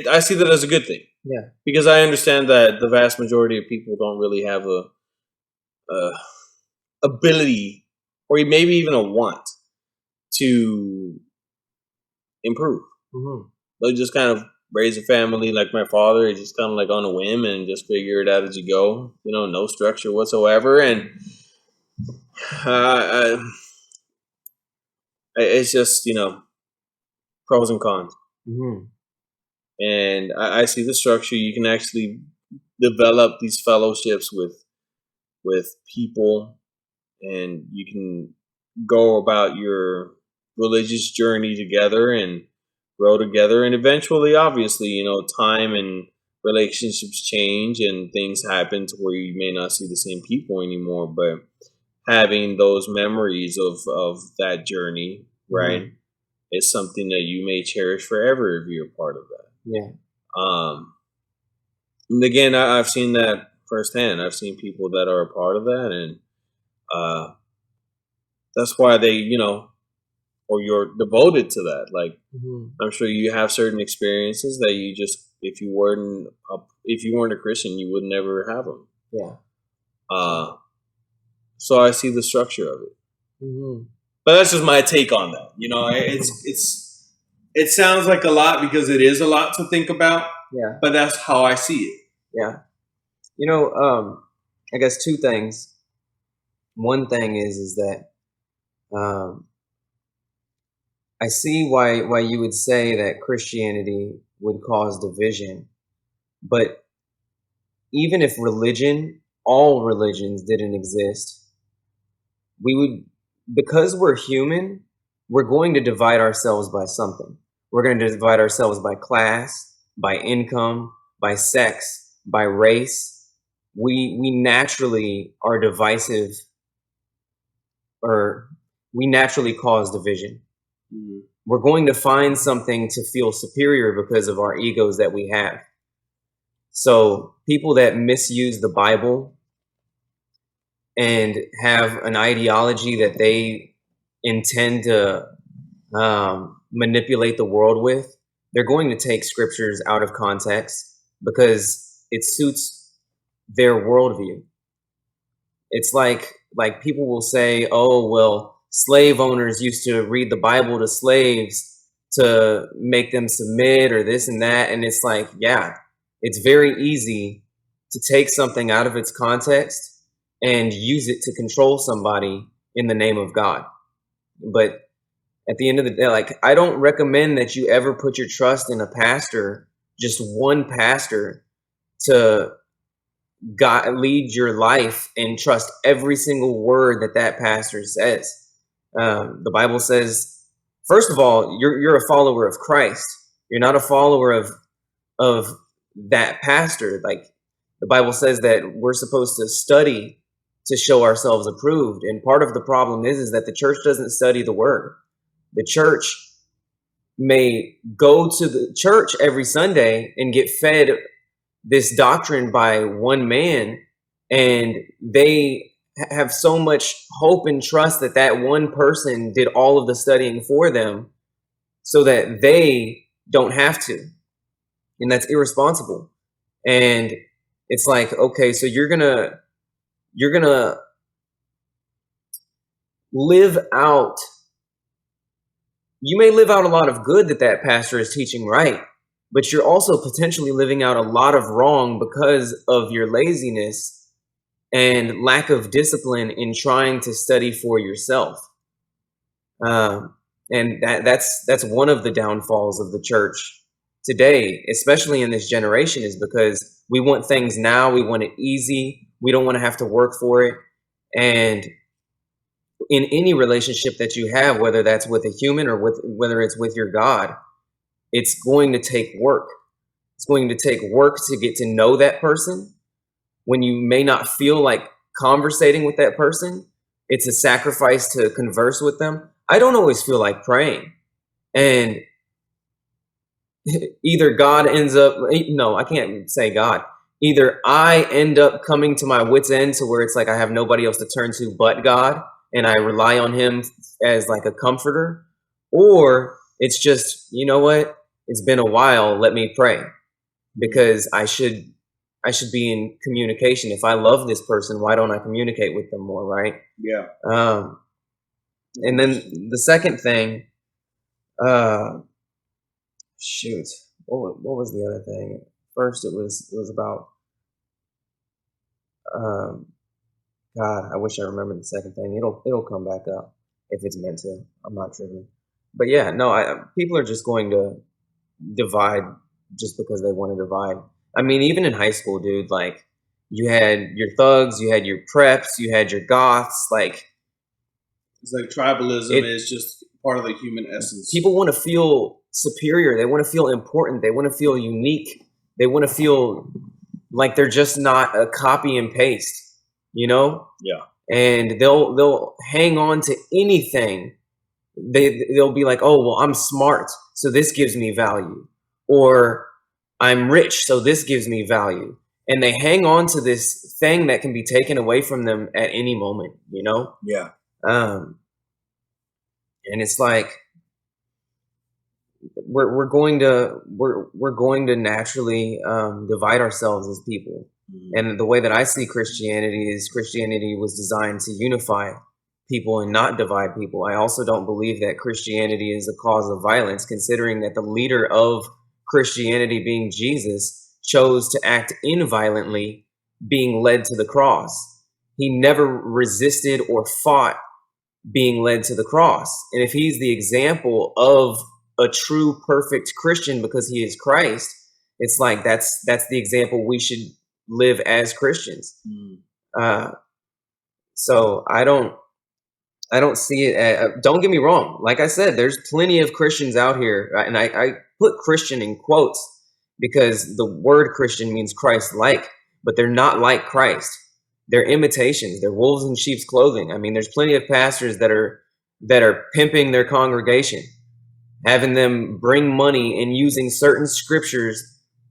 A: I see that as a good thing.
B: Yeah.
A: Because I understand that the vast majority of people don't really have a ability, or maybe even a want, to improve. They'll just kind of raise a family like my father, just kind of like on a whim and just figure it out as you go. No structure whatsoever, and it's just pros and cons. And I see the structure. You can actually develop these fellowships with people, and you can go about your religious journey together and grow together. And eventually, obviously, time and relationships change and things happen to where you may not see the same people anymore. But having those memories of that journey, right, is something that you may cherish forever if you're a part of that.
B: Yeah.
A: And again, I've seen that firsthand. I've seen people that are a part of that, and that's why they, or you're devoted to that. Like, I'm sure you have certain experiences that you just, if you weren't a Christian, you would never have them.
B: Yeah.
A: So I see the structure of it. But that's just my take on that. It sounds like a lot because it is a lot to think about.
B: Yeah.
A: But that's how I see it.
B: Yeah. I guess two things. One thing is that I see why you would say that Christianity would cause division, but even if all religions didn't exist, because we're human, we're going to divide ourselves by something. We're going to divide ourselves by class, by income, by sex, by race. We naturally are divisive, or we naturally cause division. We're going to find something to feel superior because of our egos that we have. So people that misuse the Bible and have an ideology that they intend to manipulate the world with, they're going to take scriptures out of context because it suits their worldview. It's like people will say, oh, well, slave owners used to read the Bible to slaves to make them submit or this and that. And it's like, yeah, it's very easy to take something out of its context and use it to control somebody in the name of God. But at the end of the day, I don't recommend that you ever put your trust in a pastor, just one pastor, to lead your life and trust every single word that pastor says. The Bible says, first of all, you're a follower of Christ. You're not a follower of that pastor. Like, the Bible says that we're supposed to study to show ourselves approved. And part of the problem is that the church doesn't study the word. The church may go to the church every Sunday and get fed this doctrine by one man, and they have so much hope and trust that that one person did all of the studying for them so that they don't have to. And that's irresponsible. And it's like, okay, so you're gonna live out, you may live out a lot of good that pastor is teaching right, but you're also potentially living out a lot of wrong because of your laziness and lack of discipline in trying to study for yourself. And that's one of the downfalls of the church today, especially in this generation, is because we want things now. We want it easy. We don't want to have to work for it. And in any relationship that you have, whether that's with a human or whether it's with your God, it's going to take work. It's going to take work to get to know that person. When you may not feel like conversating with that person, it's a sacrifice to converse with them. I don't always feel like praying. And either God ends up, no, I can't say God. Either I end up coming to my wit's end to where it's like I have nobody else to turn to but God, and I rely on him as like a comforter, or it's just, you know what? It's been a while. Let me pray, because I should be in communication. If I love this person, why don't I communicate with them more, right?
A: Yeah.
B: And then the second thing, shoot, what was the other thing? First, it was about, God, I wish I remembered the second thing. It'll come back up if it's meant to. I'm not tripping. But yeah, no, people are just going to divide just because they want to divide. I mean, even in high school, dude, like you had your thugs, you had your preps, you had your goths. Like,
A: it's like tribalism is just part of the human essence.
B: People want to feel superior. They want to feel important. They want to feel unique. They want to feel like they're just not a copy and paste, you know?
A: Yeah.
B: And they'll hang on to anything. They'll be like, oh, well, I'm smart, so this gives me value. Or I'm rich, so this gives me value. And they hang on to this thing that can be taken away from them at any moment, you know?
A: Yeah.
B: And it's like we're going to naturally divide ourselves as people. Mm-hmm. And the way that I see Christianity is Christianity was designed to unify people and not divide people. I also don't believe that Christianity is a cause of violence, considering that the leader of Christianity, being Jesus, chose to act inviolently, being led to the cross. He never resisted or fought being led to the cross. And if he's the example of a true perfect Christian because he is Christ, it's like that's the example we should live as Christians. So I don't see it. Don't get me wrong. Like I said, there's plenty of Christians out here, and I put Christian in quotes because the word Christian means Christ-like, but they're not like Christ. They're imitations. They're wolves in sheep's clothing. I mean, there's plenty of pastors that are pimping their congregation, having them bring money and using certain scriptures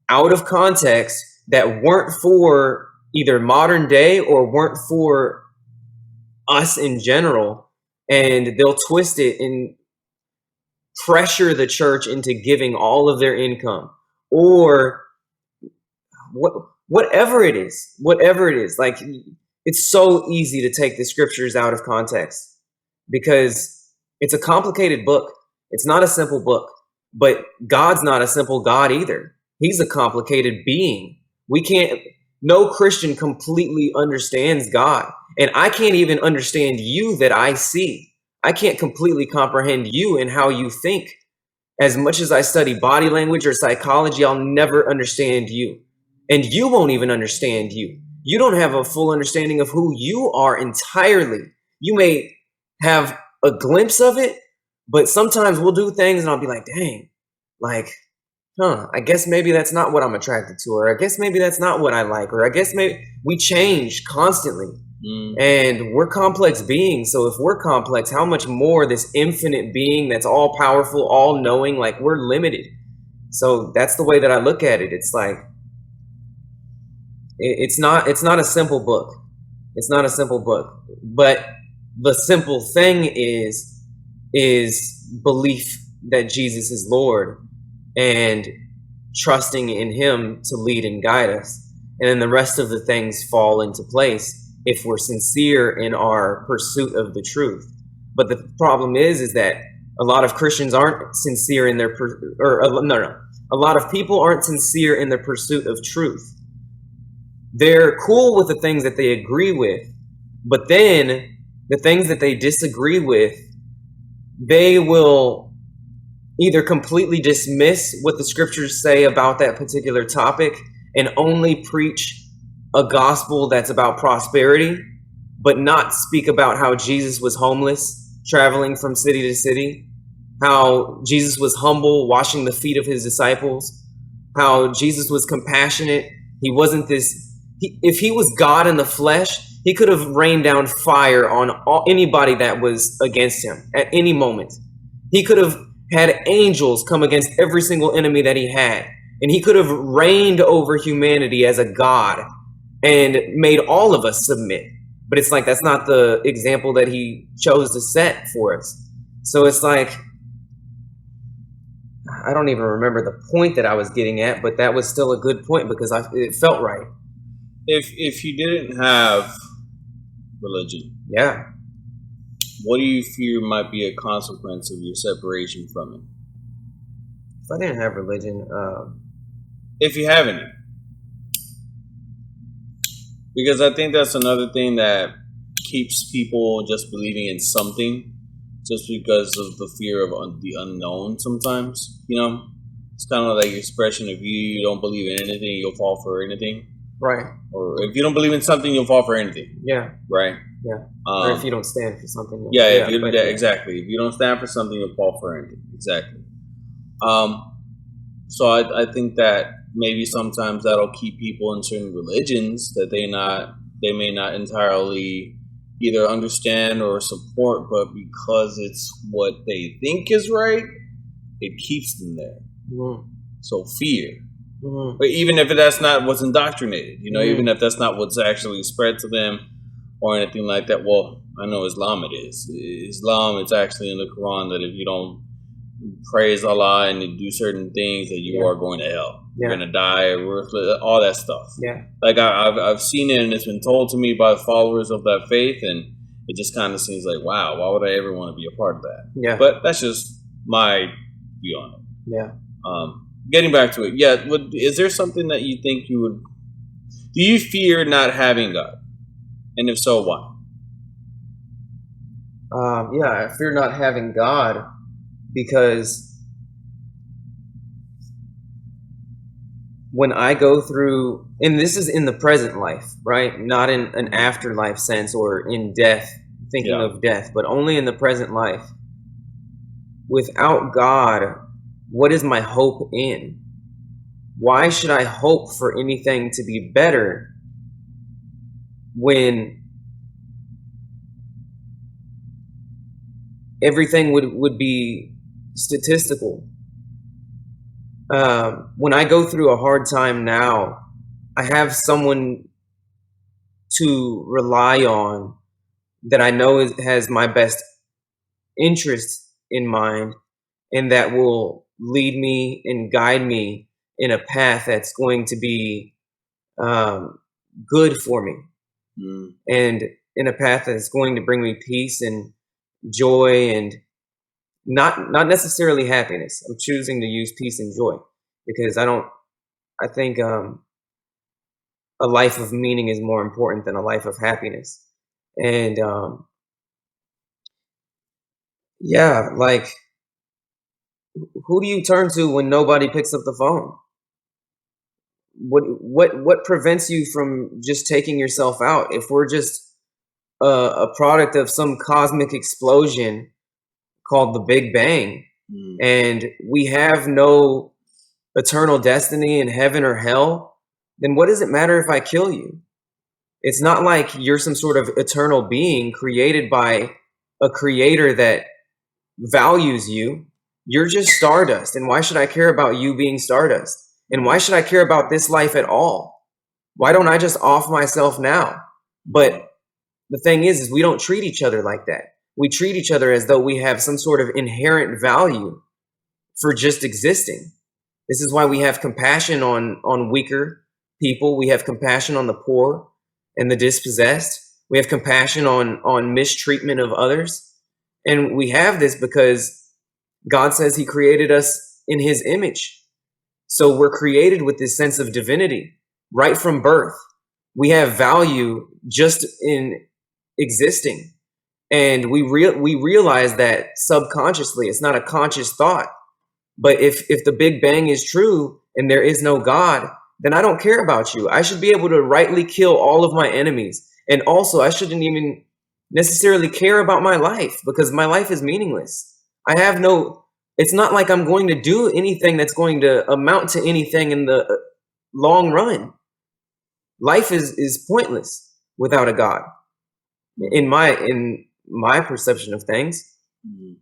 B: out of context that weren't for either modern day or weren't for us in general, and they'll twist it and pressure the church into giving all of their income or whatever it is. Like, it's so easy to take the scriptures out of context because it's a complicated book. It's not a simple book, but God's not a simple God either. He's a complicated being. No Christian completely understands God. And I can't even understand you that I see. I can't completely comprehend you and how you think. As much as I study body language or psychology, I'll never understand you. And you won't even understand you. You don't have a full understanding of who you are entirely. You may have a glimpse of it, but sometimes we'll do things and I'll be like, dang, like, I guess maybe that's not what I'm attracted to, or I guess maybe that's not what I like, or I guess maybe we change constantly. And we're complex beings. So if we're complex, how much more this infinite being that's all powerful, all knowing, like we're limited. So that's the way that I look at it. It's like, it's not a simple book. It's not a simple book, but the simple thing is belief that Jesus is Lord and trusting in him to lead and guide us. And then the rest of the things fall into place if we're sincere in our pursuit of the truth. But the problem is that a lot of Christians aren't sincere in their a lot of people aren't sincere in their pursuit of truth. They're cool with the things that they agree with, but then the things that they disagree with, they will either completely dismiss what the scriptures say about that particular topic and only preach a gospel that's about prosperity, but not speak about how Jesus was homeless, traveling from city to city, how Jesus was humble, washing the feet of his disciples, how Jesus was compassionate. He wasn't if he was God in the flesh, he could have rained down fire on anybody that was against him at any moment. He could have had angels come against every single enemy that he had. And he could have reigned over humanity as a God and made all of us submit. But it's like, that's not the example that he chose to set for us. So it's like, I don't even remember the point that I was getting at, but that was still a good point because it felt right.
A: If you didn't have religion,
B: yeah,
A: what do you fear might be a consequence of your separation from it?
B: If I didn't have religion,
A: if you have any, because I think that's another thing that keeps people just believing in something, just because of the fear of the unknown. Sometimes, it's kind of like the expression: if you don't believe in anything, you'll fall for anything.
B: Right.
A: Or if you don't believe in something, you'll fall for anything.
B: Yeah.
A: Right.
B: Yeah. Or if you don't stand for something.
A: Exactly. If you don't stand for something, you'll fall for anything. Exactly. So I think that maybe sometimes that'll keep people in certain religions that they may not entirely either understand or support, but because it's what they think is right, it keeps them there.
B: Mm-hmm.
A: So fear. Mm-hmm. But even if that's not what's indoctrinated, even if that's not what's actually spread to them or anything like that. Well, I know Islam it is. Islam, it's actually in the Quran that if you don't praise Allah and do certain things, that you are going to hell. You're going to die, all that stuff.
B: Yeah.
A: Like I've seen it, and it's been told to me by followers of that faith, and it just kind of seems like, wow, why would I ever want to be a part of that?
B: Yeah.
A: But that's just my view on it.
B: Yeah.
A: Getting back to it, is there something that you think you would? Do you fear not having God? And if so, why?
B: I fear not having God because when I go through, and this is in the present life, right? Not in an afterlife sense or in death, thinking of death, but only in the present life. Without God, what is my hope in? Why should I hope for anything to be better when everything would be statistical? When I go through a hard time now, I have someone to rely on that I know has my best interest in mind, and that will lead me and guide me in a path that's going to be good for me, and in a path that's going to bring me peace and joy, and not necessarily happiness. I'm choosing to use peace and joy because I think a life of meaning is more important than a life of happiness. And like, who do you turn to when nobody picks up the phone? What prevents you from just taking yourself out? If we're just a product of some cosmic explosion called the Big Bang, and we have no eternal destiny in heaven or hell, then what does it matter if I kill you? It's not like you're some sort of eternal being created by a creator that values you. You're just stardust. And why should I care about you being stardust? And why should I care about this life at all? Why don't I just off myself now? But the thing is we don't treat each other like that. We treat each other as though we have some sort of inherent value for just existing. This is why we have compassion on weaker people. We have compassion on the poor and the dispossessed. We have compassion on mistreatment of others. And we have this because God says he created us in his image. So we're created with this sense of divinity right from birth. We have value just in existing. And we realize that subconsciously. It's not a conscious thought. But if the Big Bang is true and there is no God, then I don't care about you. I should be able to rightly kill all of my enemies. And also, I shouldn't even necessarily care about my life because my life is meaningless. It's not like I'm going to do anything that's going to amount to anything in the long run. Life is pointless without a God, in my perception of things.
A: Mhm.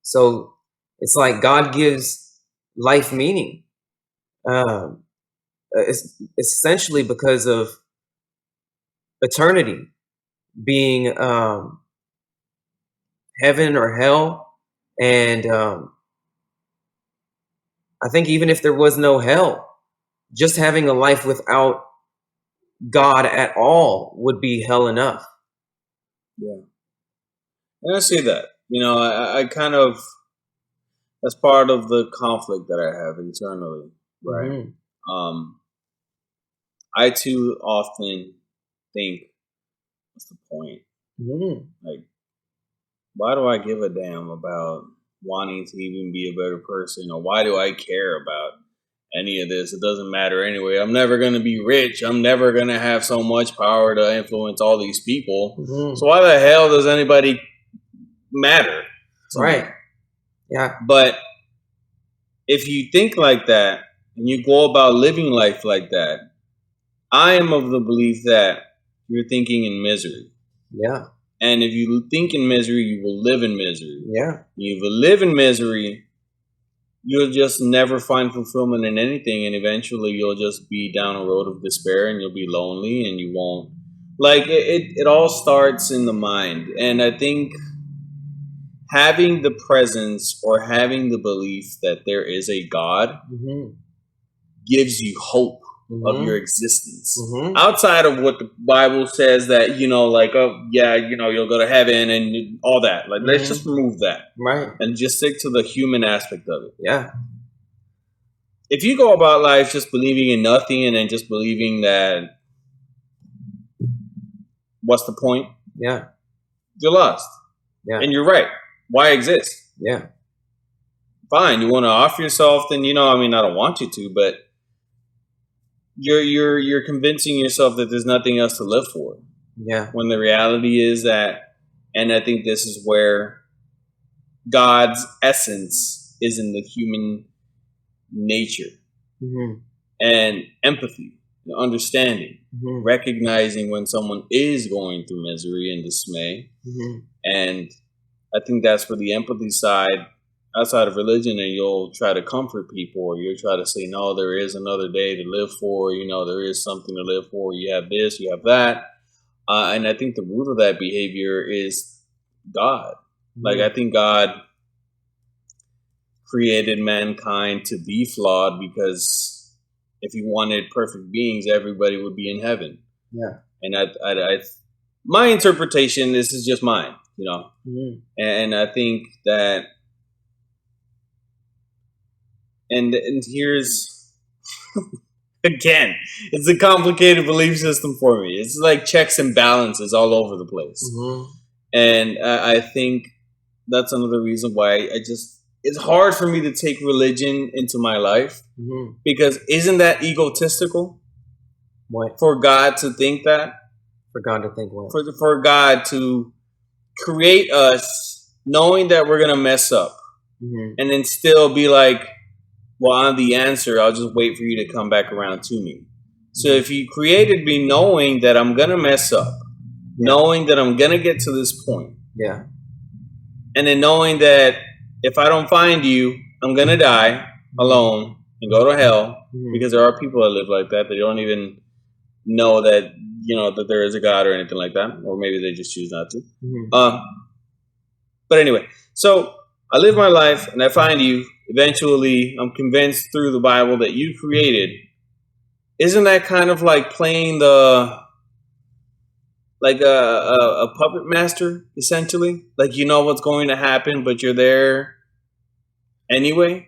B: So it's like God gives life meaning. It's essentially because of eternity being heaven or hell. And I think even if there was no hell, just having a life without God at all would be hell enough.
A: Yeah. And I see that. I kind of, that's part of the conflict that I have internally, right?
B: Mm-hmm.
A: I too often think, what's the point?
B: Mm-hmm.
A: Like, why do I give a damn about wanting to even be a better person? Or why do I care about any of this? It doesn't matter anyway. I'm never going to be rich. I'm never going to have so much power to influence all these people.
B: Mm-hmm.
A: So why the hell does anybody matter to me?
B: Right. Yeah.
A: But if you think like that and you go about living life like that, I am of the belief that you're thinking in misery.
B: Yeah.
A: And if you think in misery, you will live in misery.
B: Yeah.
A: You will live in misery, you'll just never find fulfillment in anything. And eventually you'll just be down a road of despair and you'll be lonely and you won't. Like, it all starts in the mind. And I think having the presence or having the belief that there is a God
B: Mm-hmm.
A: gives you hope
B: Mm-hmm.
A: of your existence.
B: Mm-hmm.
A: Outside of what the Bible says that, like, oh, yeah, you'll go to heaven and all that. Like, let's just remove that.
B: Right.
A: And just stick to the human aspect of it.
B: Yeah.
A: If you go about life just believing in nothing and then just believing that, what's the point?
B: Yeah.
A: You're lost.
B: Yeah.
A: And you're right. Why exist?
B: Yeah.
A: Fine, you want to offer yourself, then I don't want you to, but you're convincing yourself that there's nothing else to live for.
B: Yeah.
A: When the reality is that, and I think this is where God's essence is in the human nature.
B: Mm-hmm.
A: And empathy, understanding,
B: Mm-hmm.
A: recognizing when someone is going through misery and dismay.
B: Mm-hmm.
A: And I think that's where the empathy side, outside of religion, and you'll try to comfort people, or you'll try to say, no, there is another day to live for, there is something to live for, you have this, you have that. And I think the root of that behavior is God.
B: Mm-hmm.
A: Like, I think God created mankind to be flawed because if he wanted perfect beings, everybody would be in heaven.
B: Yeah.
A: And I my interpretation, this is just mine,
B: Mm-hmm.
A: and I think that, and here's, again, it's a complicated belief system for me. It's like checks and balances all over the place.
B: Mm-hmm.
A: And I think that's another reason why it's hard for me to take religion into my life,
B: Mm-hmm.
A: because isn't that egotistical
B: What?
A: for God to think that?
B: For God to think what?
A: For God to create us knowing that we're going to mess up,
B: Mm-hmm.
A: and then still be like, well, I'm the answer. I'll just wait for you to come back around to me. So if you created me knowing that I'm gonna mess up, knowing that I'm gonna get to this point,
B: Yeah.
A: and then knowing that if I don't find you, I'm gonna die alone and go to hell, because there are people that live like that. They don't even know that that there is a God or anything like that, or maybe they just choose not to. But anyway, so I live my life and I find you. Eventually, I'm convinced through the Bible that you created. Isn't that kind of like playing a puppet master, essentially? Like you know what's going to happen, but you're there anyway?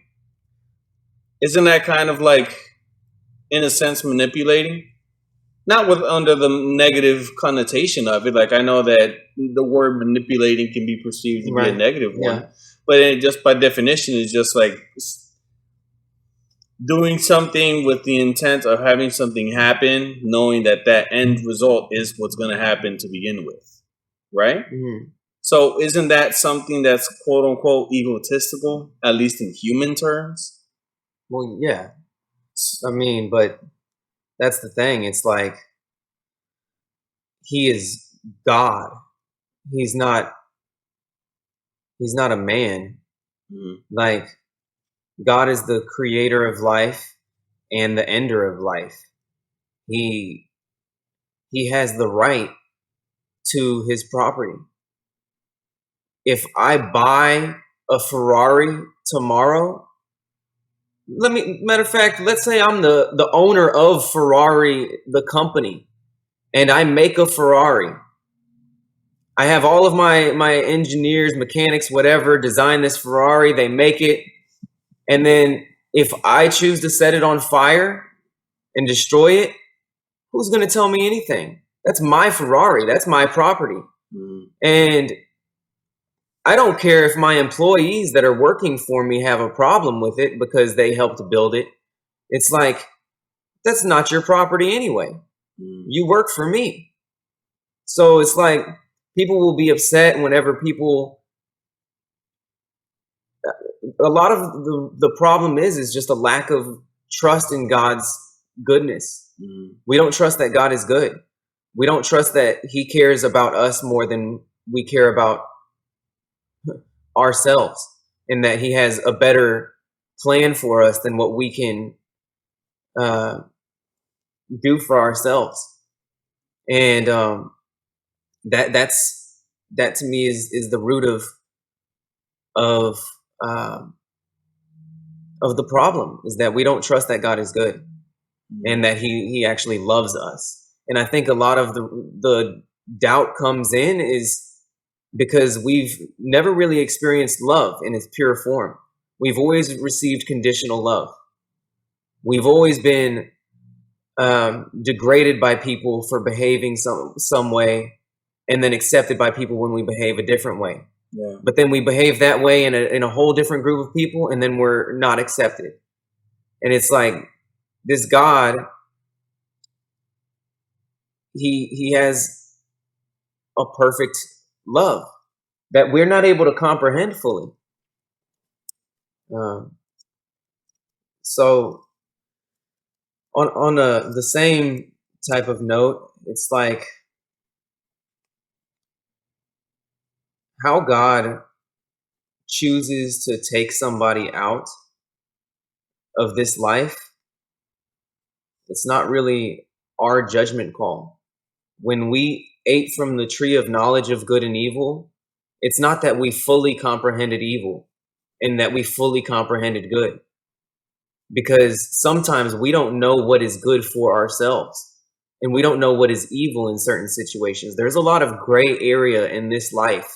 A: Isn't that kind of like, in a sense, manipulating? Not with under the negative connotation of it. Like I know that the word manipulating can be perceived to be a negative one, but it just by definition is just like doing something with the intent of having something happen, knowing that that end result is what's going to happen to begin with, right? So isn't that something that's quote unquote egotistical, at least in human terms?
B: Well, yeah. I mean, but that's the thing. It's like he is God. He's not a man. Like God is the creator of life and the ender of life. He has the right to his property. If I buy a Ferrari tomorrow, matter of fact, let's say I'm the owner of Ferrari, the company, and I make a Ferrari. I have all of my engineers, mechanics, whatever, design this Ferrari. They make it. And then if I choose to set it on fire and destroy it, who's going to tell me anything? That's my Ferrari. That's my property. And I don't care if my employees that are working for me have a problem with it because they helped build it. It's like, that's not your property anyway. You work for me. So it's like people will be upset whenever a lot of the problem is just a lack of trust in God's goodness. We don't trust that God is good. We don't trust that he cares about us more than we care about ourselves, and that he has a better plan for us than what we can do for ourselves. And that to me is the root of the problem, is that we don't trust that God is good and that he actually loves us. And I think a lot of the doubt comes in is because we've never really experienced love in its pure form. We've always received conditional love. We've always been degraded by people for behaving some way, and then accepted by people when we behave a different way. But then we behave that way in a whole different group of people, and then we're not accepted. And it's like this God, he has a perfect love that we're not able to comprehend fully. So on the same type of note, it's like how God chooses to take somebody out of this life. It's not really our judgment call. When we ate from the tree of knowledge of good and evil, it's not that we fully comprehended evil and that we fully comprehended good. Because sometimes we don't know what is good for ourselves, and we don't know what is evil in certain situations. There's a lot of gray area in this life,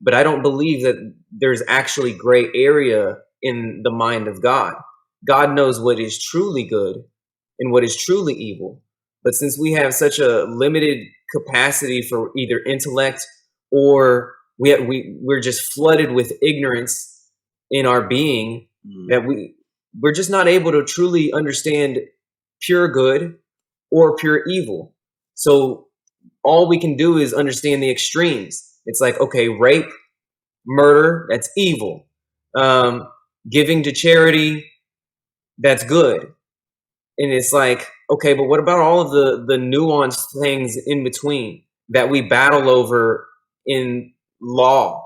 B: but I don't believe that there's actually gray area in the mind of God. God knows what is truly good and what is truly evil. But since we have such a limited capacity for either intellect, or we're just flooded with ignorance in our being, that we're just not able to truly understand pure good or pure evil. So all we can do is understand the extremes. It's like, okay, rape, murder, that's evil. Giving to charity, that's good. And it's like, okay, but what about all of the nuanced things in between that we battle over in law,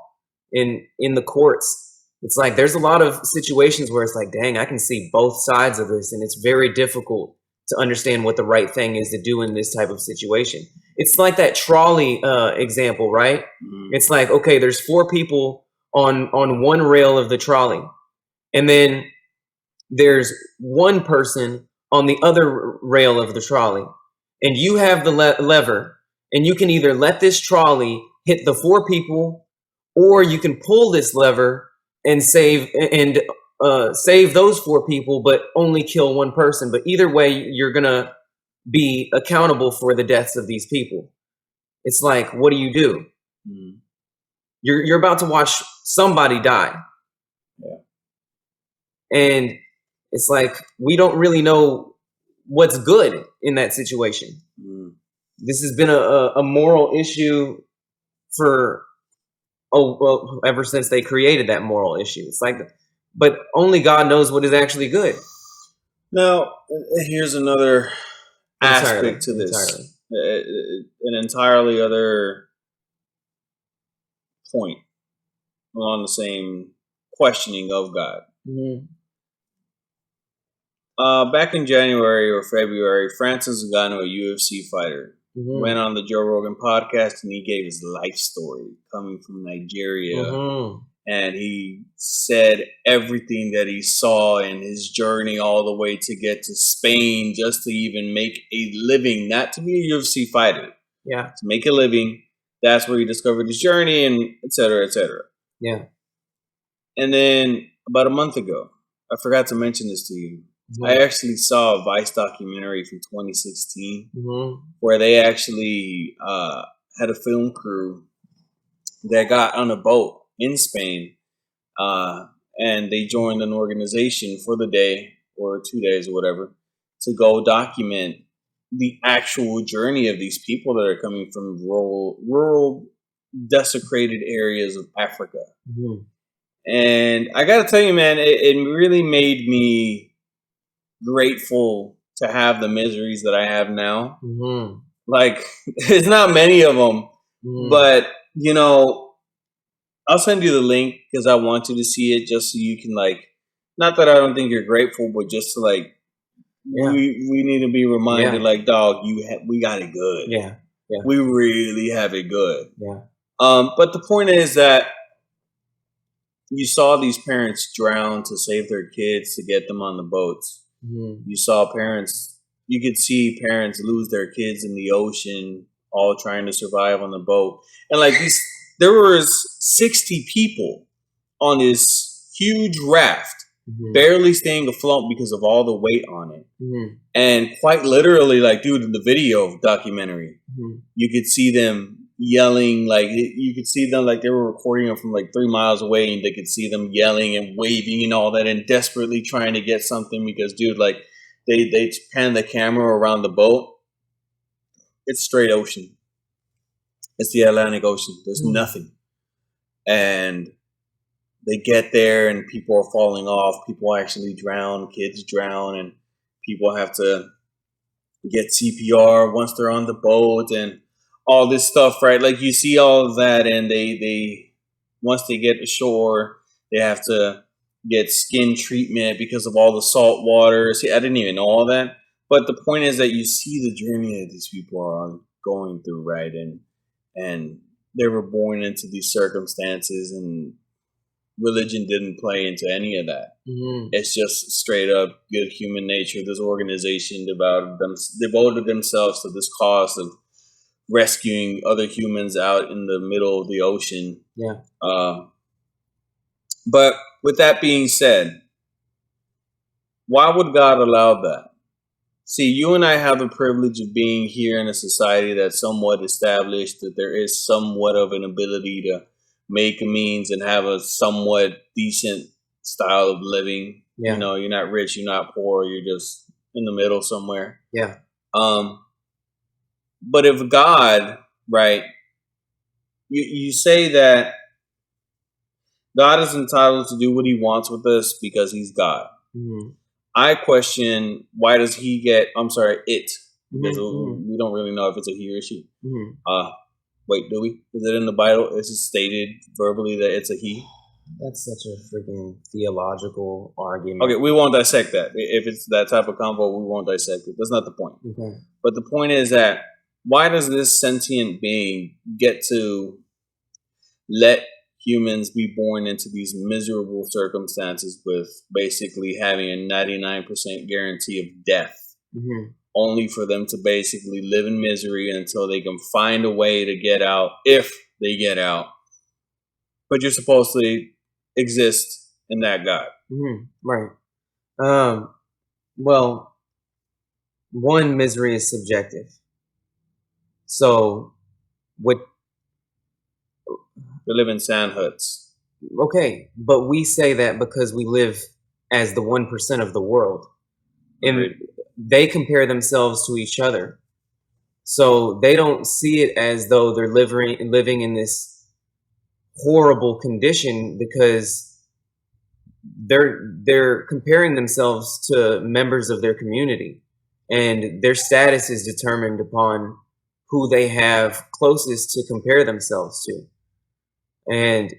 B: in the courts? It's like there's a lot of situations where it's like, dang, I can see both sides of this, and it's very difficult to understand what the right thing is to do in this type of situation. It's like that trolley example, right? It's like, okay, there's 4 people on one rail of the trolley, and then there's one person on the other rail of the trolley, and you have the lever, and you can either let this trolley hit the 4 people, or you can pull this lever and save those 4 people, but only kill one person. But either way, you're gonna be accountable for the deaths of these people. It's like, what do you do?
A: Mm.
B: You're about to watch somebody die.
A: Yeah.
B: And it's like, we don't really know what's good in that situation.
A: Mm.
B: This has been a moral issue for, ever since they created that moral issue. It's like, but only God knows what is actually good.
A: Now, here's another aspect to this. An entirely other point along the same questioning of God.
B: Mm-hmm.
A: Back in January or February, Francis Ngannou, a UFC fighter,
B: Mm-hmm.
A: went on the Joe Rogan podcast and he gave his life story coming from Nigeria.
B: Mm-hmm.
A: And he said everything that he saw in his journey all the way to get to Spain just to even make a living, not to be a UFC fighter.
B: Yeah.
A: To make a living. That's where he discovered his journey and et cetera, et cetera.
B: Yeah.
A: And then about a month ago, I forgot to mention this to you. Mm-hmm. I actually saw a Vice documentary from 2016 where they actually had a film crew that got on a boat in Spain, and they joined an organization for the day or 2 days or whatever to go document the actual journey of these people that are coming from rural desecrated areas of Africa. Mm-hmm. And I gotta tell you, man, it really made me grateful to have the miseries that I have now. Mm-hmm. Like, there's not many of them, but you know, I'll send you the link because I want you to see it just so you can, like, not that I don't think you're grateful, but just to, like, we need to be reminded, like, dog, we got it good.
B: Yeah.
A: We really have it good.
B: Yeah.
A: But the point is that you saw these parents drown to save their kids to get them on the boats. Mm-hmm. You could see parents lose their kids in the ocean, all trying to survive on the boat. And like there was 60 people on this huge raft, barely staying afloat because of all the weight on it. Mm-hmm. And quite literally, like, dude, in the video documentary, you could see them yelling, like, you could see them, like, they were recording them from like 3 miles away, and they could see them yelling and waving and all that and desperately trying to get something because, dude, like, they pan the camera around the boat. It's straight ocean. It's the Atlantic Ocean. There's nothing. And they get there and people are falling off. People actually drown. Kids drown. And people have to get CPR once they're on the boat and all this stuff, right? Like, you see all of that, and they once they get ashore, they have to get skin treatment because of all the salt water. See, I didn't even know all that. But the point is that you see the journey that these people are going through, right? And they were born into these circumstances, and religion didn't play into any of that. Mm-hmm. It's just straight up good human nature. This organization devoted themselves to this cause of rescuing other humans out in the middle of the ocean. Yeah. But with that being said, why would God allow that? See, you and I have the privilege of being here in a society that's somewhat established, that there is somewhat of an ability to make a means and have a somewhat decent style of living. Yeah. You know, you're not rich, you're not poor, you're just in the middle somewhere. Yeah. But if God, right, you say that God is entitled to do what he wants with us because he's God. Mm-hmm. I question, why does he get? I'm sorry, it, because
B: Mhm,
A: we don't really know if it's a he or she.
B: mhm.
A: Wait, do we? Is it in the Bible? Is it stated verbally that it's a he?
B: That's such a freaking theological argument.
A: Okay, we won't dissect that. If it's that type of convo, we won't dissect it. That's not the point.
B: Okay.
A: But the point is that, why does this sentient being get to let humans be born into these miserable circumstances with basically having a 99% guarantee of death, only for them to basically live in misery until they can find a way to get out, if they get out? But you're supposed to exist in that God.
B: Right. Well, one, misery is subjective. So, what?
A: They live in sand huts.
B: Okay, but we say that because we live as the 1% of the world, and
A: Agreed.
B: they compare themselves to each other. So they don't see it as though they're living in this horrible condition, because they're comparing themselves to members of their community, and their status is determined upon who they have closest to compare themselves to. And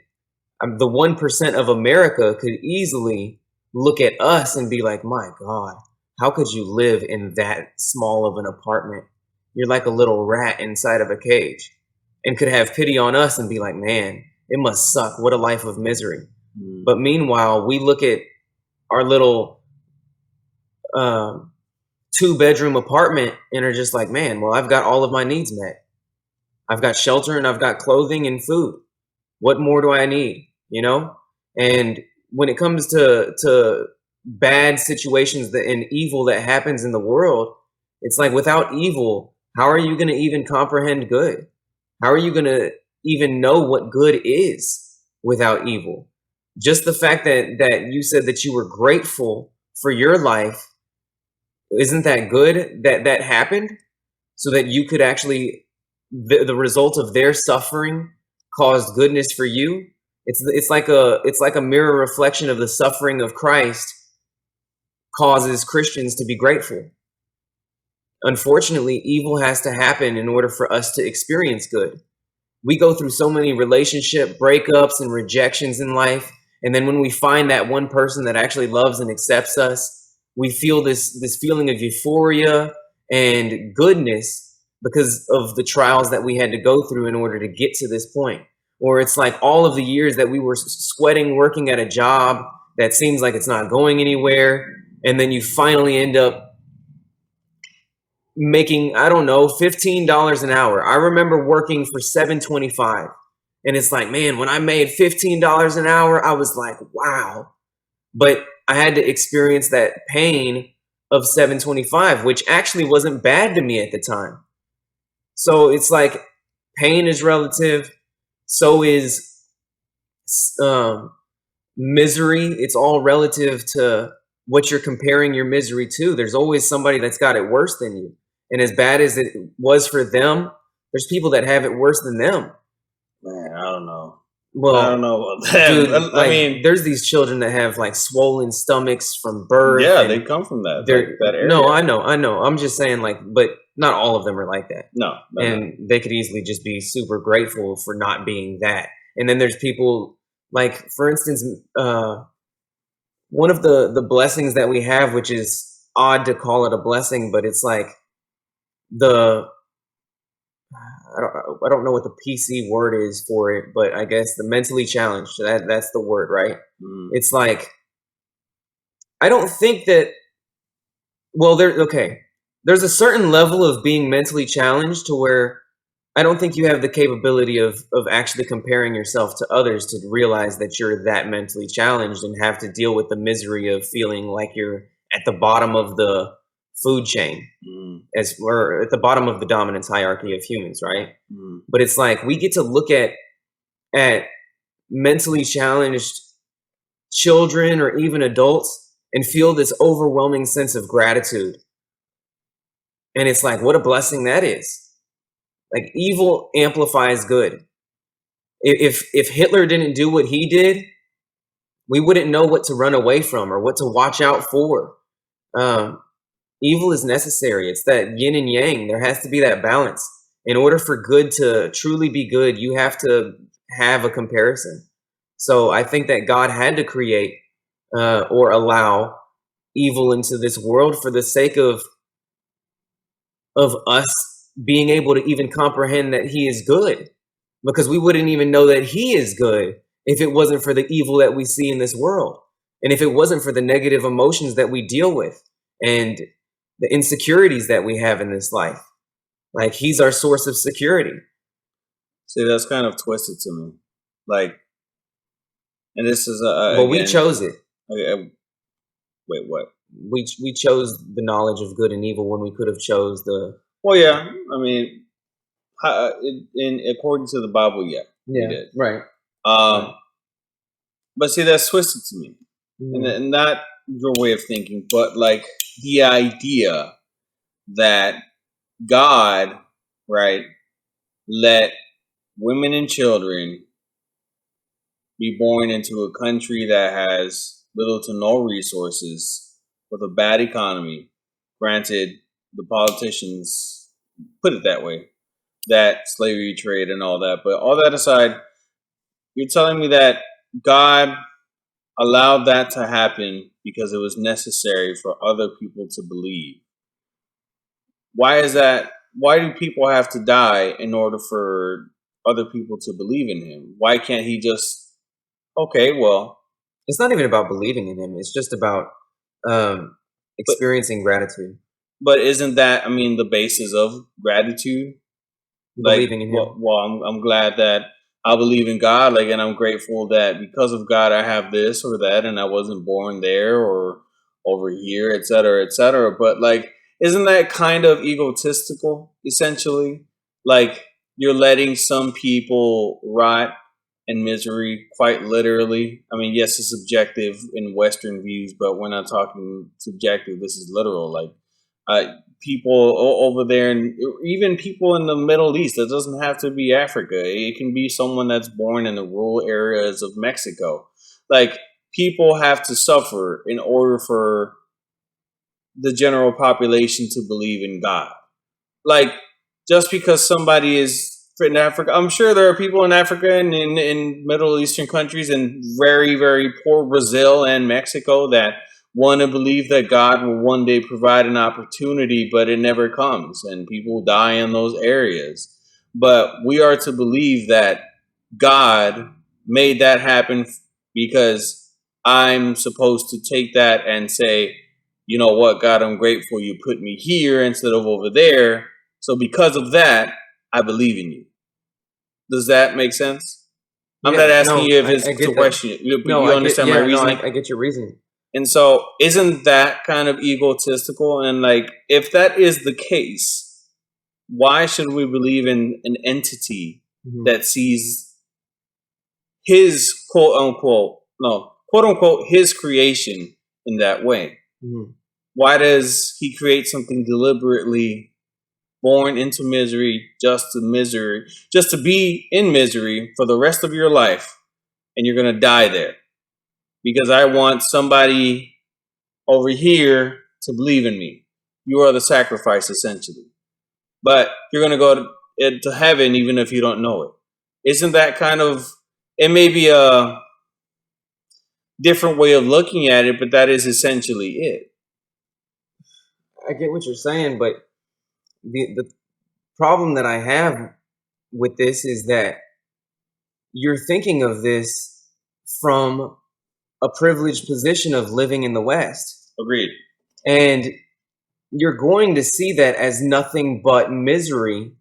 B: the 1% of America could easily look at us and be like, my God, how could you live in that small of an apartment? You're like a little rat inside of a cage, and could have pity on us and be like, man, it must suck. What a life of misery. But meanwhile, we look at our little 2-bedroom apartment and are just like, man, well, I've got all of my needs met. I've got shelter and I've got clothing and food. What more do I need? And when it comes to bad situations and evil that happens in the world, it's like, without evil, how are you going to even comprehend good? How are you going to even know what good is without evil? Just the fact that you said that you were grateful for your life, isn't that good that happened, so that you could actually, the result of their suffering caused goodness for you? It's like a mirror reflection of the suffering of Christ causes Christians to be grateful. Unfortunately, evil has to happen in order for us to experience good. We go through so many relationship breakups and rejections in life, and then when we find that one person that actually loves and accepts us, we feel this feeling of euphoria and goodness because of the trials that we had to go through in order to get to this point. Or it's like all of the years that we were sweating working at a job that seems like it's not going anywhere, and then you finally end up making, I don't know, $15 an hour. I remember working for $7.25, and it's like, man, when I made $15 an hour, I was like, wow. But I had to experience that pain of $7.25, which actually wasn't bad to me at the time. So it's like, pain is relative. So is misery. It's all relative to what you're comparing your misery to. There's always somebody that's got it worse than you. And as bad as it was for them, there's people that have it worse than them.
A: Man, I don't know.
B: Well,
A: I don't know about that.
B: dude,
A: I mean,
B: there's these children that have like swollen stomachs from birth.
A: yeah, they come from that area.
B: No, I know. I'm just saying, like, but not all of them are like that.
A: No,
B: and they could easily just be super grateful for not being that. And then there's people, like, for instance, one of the blessings that we have, which is odd to call it a blessing, but it's like the I don't know what the PC word is for it, but I guess the mentally challenged. That's the word, right? It's like, I don't think that. Well, there's a certain level of being mentally challenged to where I don't think you have the capability of actually comparing yourself to others to realize that you're that mentally challenged and have to deal with the misery of feeling like you're at the bottom of the food chain, as we're at the bottom of the dominance hierarchy of humans, right? But it's like, we get to look at mentally challenged children or even adults and feel this overwhelming sense of gratitude. And it's like, what a blessing that is. Like, evil amplifies good. If Hitler didn't do what he did, we wouldn't know what to run away from or what to watch out for.
C: Evil is necessary. It's that yin and yang. There has to be that balance. In order for good to truly be good, you have to have a comparison. So I think that God had to create or allow evil into this world for the sake of us being able to even comprehend that he is good, because we wouldn't even know that he is good if it wasn't for the evil that we see in this world, and if it wasn't for the negative emotions that we deal with and the insecurities that we have in this life. Like, he's our source of security.
A: See, that's kind of twisted to me. Like, and this is
C: Well, we chose it.
A: Wait, what?
C: We chose the knowledge of good and evil when we could have chose the.
A: Well, yeah. I mean, according to the Bible, yeah, we did.
C: Right.
A: But see, that's twisted to me, and not your way of thinking, but like the idea that God, right, let women and children be born into a country that has little to no resources, with a bad economy. Granted, the politicians put it that way, that slavery trade and all that. But all that aside, you're telling me that God allowed that to happen because it was necessary for other people to believe. Why is that? Why do people have to die in order for other people to believe in him? Why can't he just, okay, well.
C: It's not even about believing in him. It's just about experiencing gratitude.
A: But isn't that, I mean, the basis of gratitude?
C: Believing in him.
A: Well, I'm glad that I believe in God, like, and I'm grateful that because of God I have this or that, and I wasn't born there or over here, et cetera, et cetera. But like, isn't that kind of egotistical, essentially? Like, you're letting some people rot in misery, quite literally. I mean, yes, it's subjective in Western views, but we're not talking subjective. This is literal. Like, people over there, and even people in the Middle East. It doesn't have to be Africa. It can be someone that's born in the rural areas of Mexico. Like, people have to suffer in order for the general population to believe in God. Like, just because somebody is in Africa, I'm sure there are people in Africa and in Middle Eastern countries and very, very poor Brazil and Mexico that want to believe that God will one day provide an opportunity, but it never comes, and people die in those areas. But we are to believe that God made that happen because I'm supposed to take that and say, you know what, God, I'm grateful you put me here instead of over there. So because of that, I believe in you. Does that make sense? I'm not asking you if it's a question, but you understand my reasoning?
C: I get your reasoning.
A: And so isn't that kind of egotistical? And like, if that is the case, why should we believe in an entity that sees his quote unquote, his creation in that way? Why does he create something deliberately born into misery, just to be in misery for the rest of your life, and you're going to die there? Because I want somebody over here to believe in me. You are the sacrifice, essentially. But you're going to go to heaven even if you don't know it. Isn't that kind of, it may be a different way of looking at it, but that is essentially it.
C: I get what you're saying, but the problem that I have with this is that you're thinking of this from a privileged position of living in the West.
A: Agreed.
C: And you're going to see that as nothing but misery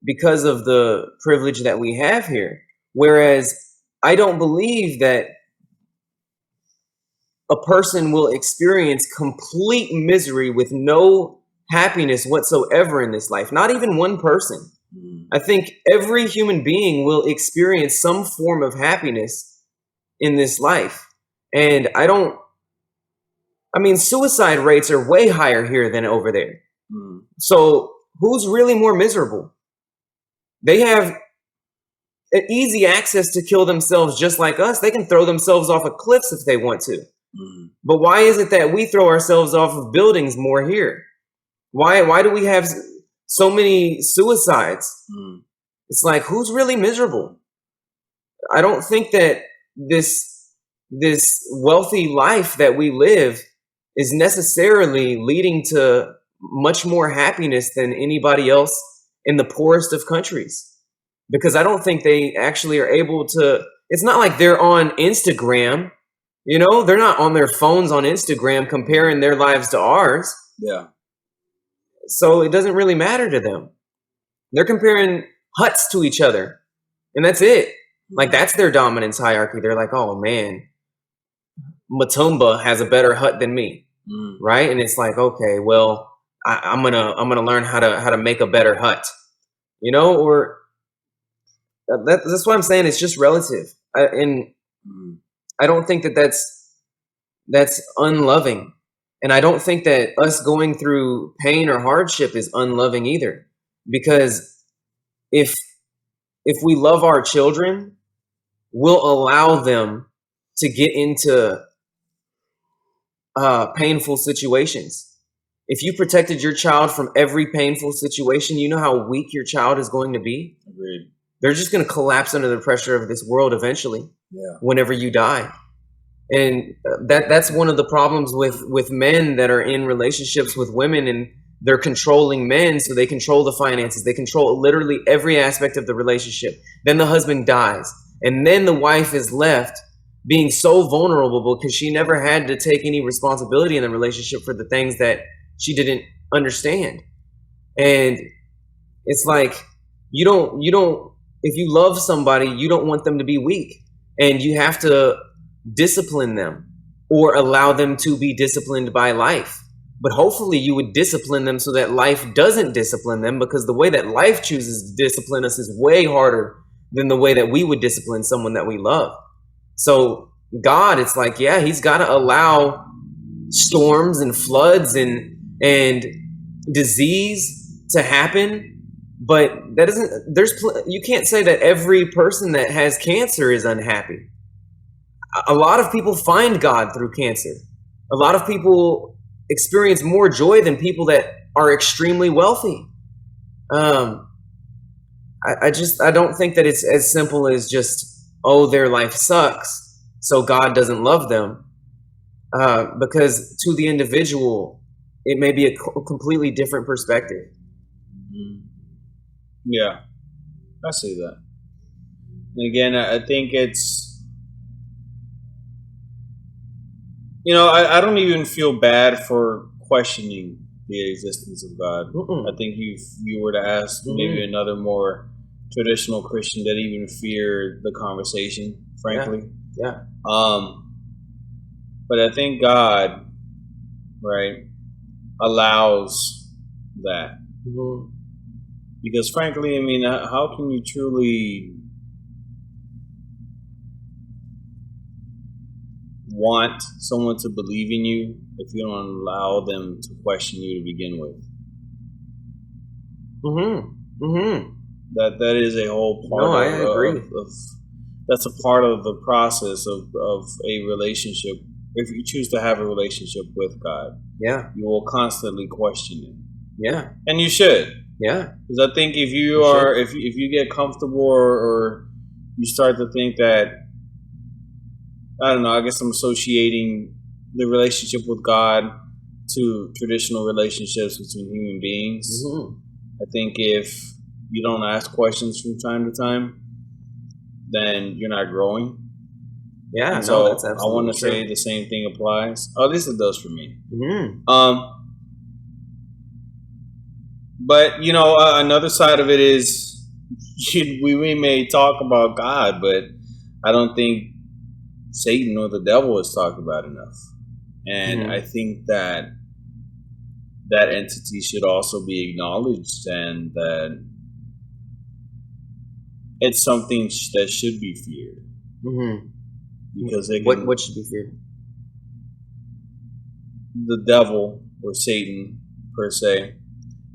C: because of the privilege that we have here. Whereas I don't believe that a person will experience complete misery with no happiness whatsoever in this life. Not even one person. I think every human being will experience some form of happiness in this life. And suicide rates are way higher here than over there. So who's really more miserable? They have easy access to kill themselves just like us. They can throw themselves off of cliffs if they want to.
A: Mhm.
C: But why is it that we throw ourselves off of buildings more here? Why do we have so many suicides?
A: Mhm.
C: It's like, who's really miserable? I don't think that this wealthy life that we live is necessarily leading to much more happiness than anybody else in the poorest of countries. Because I don't think they actually are able to, it's not like they're on Instagram, they're not on their phones on Instagram comparing their lives to ours.
A: Yeah.
C: So it doesn't really matter to them. They're comparing huts to each other, and that's it. Like, that's their dominance hierarchy. They're like, oh man, Matumba has a better hut than me,
A: Mhm.
C: right? And it's like, okay, well, I'm gonna learn how to make a better hut, or that's what I'm saying. It's just relative, and
A: Mhm.
C: I don't think that that's unloving, and I don't think that us going through pain or hardship is unloving either, because if we love our children, we'll allow them to get into painful situations. If you protected your child from every painful situation, you know how weak your child is going to be?
A: Agreed.
C: They're just going to collapse under the pressure of this world eventually,
A: Yeah.
C: whenever you die. And that's one of the problems with men that are in relationships with women, and they're controlling men, so they control the finances, they control literally every aspect of the relationship. Then the husband dies, and then the wife is left being so vulnerable because she never had to take any responsibility in the relationship for the things that she didn't understand. And it's like, you don't if you love somebody, you don't want them to be weak, and you have to discipline them or allow them to be disciplined by life. But hopefully you would discipline them so that life doesn't discipline them, because the way that life chooses to discipline us is way harder than the way that we would discipline someone that we love. So God, it's like, yeah, he's got to allow storms and floods and disease to happen, but that doesn't you can't say that every person that has cancer is unhappy. A lot of people find God through cancer. A lot of people experience more joy than people that are extremely wealthy. um I don't think that it's as simple as just, oh, their life sucks, so God doesn't love them. Because to the individual, it may be a completely different perspective.
A: Mhm. Yeah. I see that. And again, I think it's, I don't even feel bad for questioning the existence of God.
C: Mm-mm.
A: I think if you were to ask maybe
C: Mhm.
A: another more traditional Christian, that even fear the conversation, frankly.
C: Yeah.
A: But I think God, right, allows that.
C: Mhm.
A: Because frankly, I mean, how can you truly want someone to believe in you if you don't allow them to question you to begin with?
C: Mhm. Mhm.
A: That is a whole part
C: No, I agree.
A: of that's a part of the process of a relationship. If you choose to have a relationship with God,
C: Yeah.
A: you will constantly question it,
C: Yeah.
A: and you should.
C: Yeah.
A: Because I think if you
C: You
A: are,
C: should.
A: if you get comfortable, or you start to think that, I don't know, I guess I'm associating the relationship with God to traditional relationships between human beings.
C: Mhm.
A: I think if you don't ask questions from time to time, then you're not growing.
C: Yeah.
A: And
C: No, that's
A: so I want
C: absolutely
A: to
C: true.
A: say the same thing applies. At least it does for me.
C: Mhm.
A: But another side of it is, we may talk about God, but I don't think Satan or the devil is talked about enough. And I
C: Mhm.
A: think that that entity should also be acknowledged, and that it's something that should be feared,
C: Mhm.
A: because it
C: What
A: can,
C: should be feared?
A: the devil or Satan per se.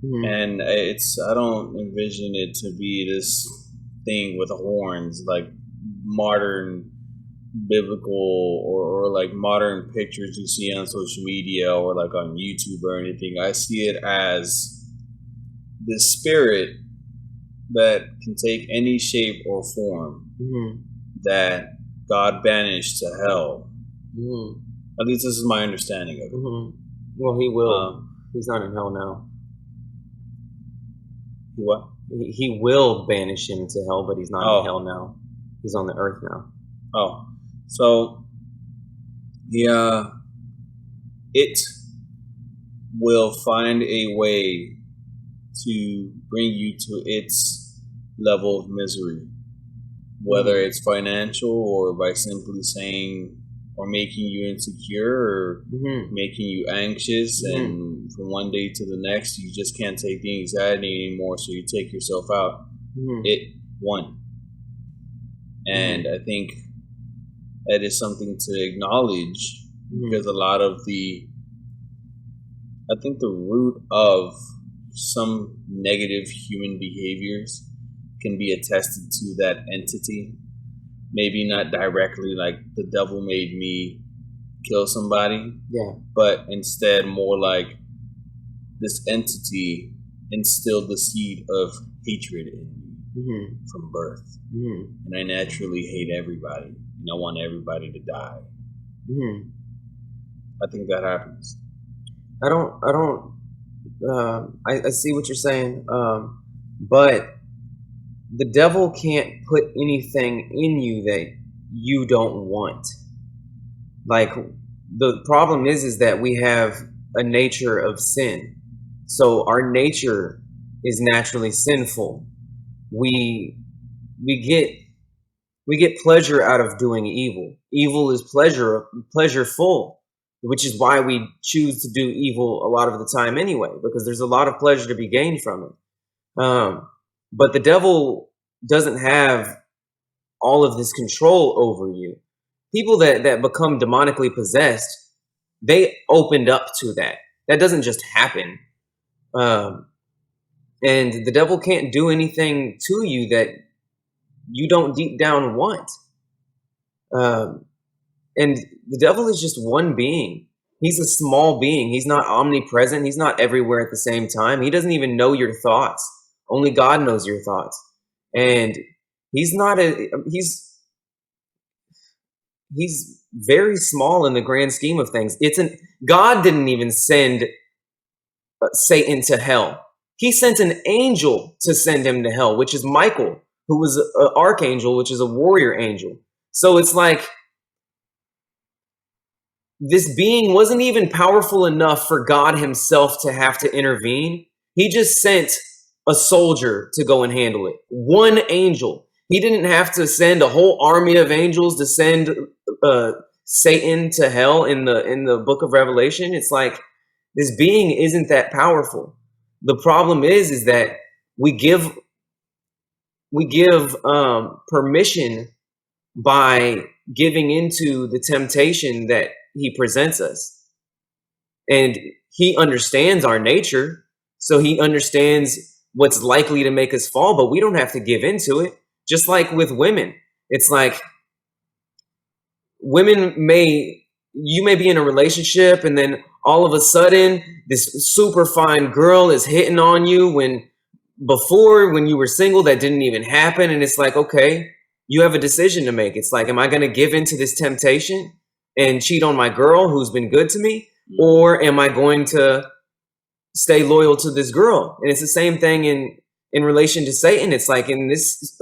C: Mhm.
A: And I don't envision it to be this thing with horns like modern biblical or like modern pictures you see on social media or like on YouTube or anything. I see it as this spirit that can take any shape or form
C: Mm-hmm.
A: that God banished to hell.
C: Mm-hmm.
A: At least this is my understanding of it.
C: Mm-hmm. Well, he will. He's not in hell now.
A: What?
C: He will banish him to hell, but he's not
A: Oh.
C: in hell now. He's on the earth now.
A: Oh, so yeah, it will find a way to bring you to its level of misery, whether
C: Mhm.
A: it's financial or by simply saying or making you insecure or
C: Mhm.
A: making you anxious,
C: Mhm.
A: and from one day to the next you just can't take the anxiety anymore, so you take yourself out.
C: Mhm.
A: It won. And I think that is something to acknowledge, because a lot of I think the root of some negative human behaviors can be attested to that entity. Maybe not directly like the devil made me kill somebody,
C: Yeah.
A: but instead more like this entity instilled the seed of hatred in me
C: Mhm.
A: from birth.
C: Mhm.
A: And I naturally hate everybody, and I want everybody to die.
C: Mhm.
A: I think that happens.
C: I see what you're saying, but the devil can't put anything in you that you don't want. Like, the problem is that we have a nature of sin. So our nature is naturally sinful. We we get we get pleasure out of doing evil. Evil is pleasureful, which is why we choose to do evil a lot of the time anyway, because there's a lot of pleasure to be gained from it. But the devil doesn't have all of this control over you. People that become demonically possessed, they opened up to that. That doesn't just happen. Um, and the devil can't do anything to you that you don't deep down want. Um, and the devil is just one being. He's a small being. He's not omnipresent. He's not everywhere at the same time. He doesn't even know your thoughts. Only God knows your thoughts. And he's not a he's very small in the grand scheme of things. God didn't even send Satan to hell. He sent an angel to send him to hell, which is Michael, who was an archangel, which is a warrior angel. So it's like this being wasn't even powerful enough for God himself to have to intervene. He just sent a soldier to go and handle it. One angel. He didn't have to send a whole army of angels to send Satan to hell in the book of Revelation. It's like this being isn't that powerful. The problem is that we give permission by giving into the temptation that he presents us. And he understands our nature, so he understands what's likely to make us fall, but we don't have to give into it. Just like with women, it's like you may be in a relationship, and then all of a sudden this super fine girl is hitting on you when before, when you were single, that didn't even happen. And it's like, okay, you have a decision to make. It's like, am I going to give into this temptation and cheat on my girl who's been good to me, or am I going to stay loyal to this girl? And it's the same thing in relation to Satan. It's like in this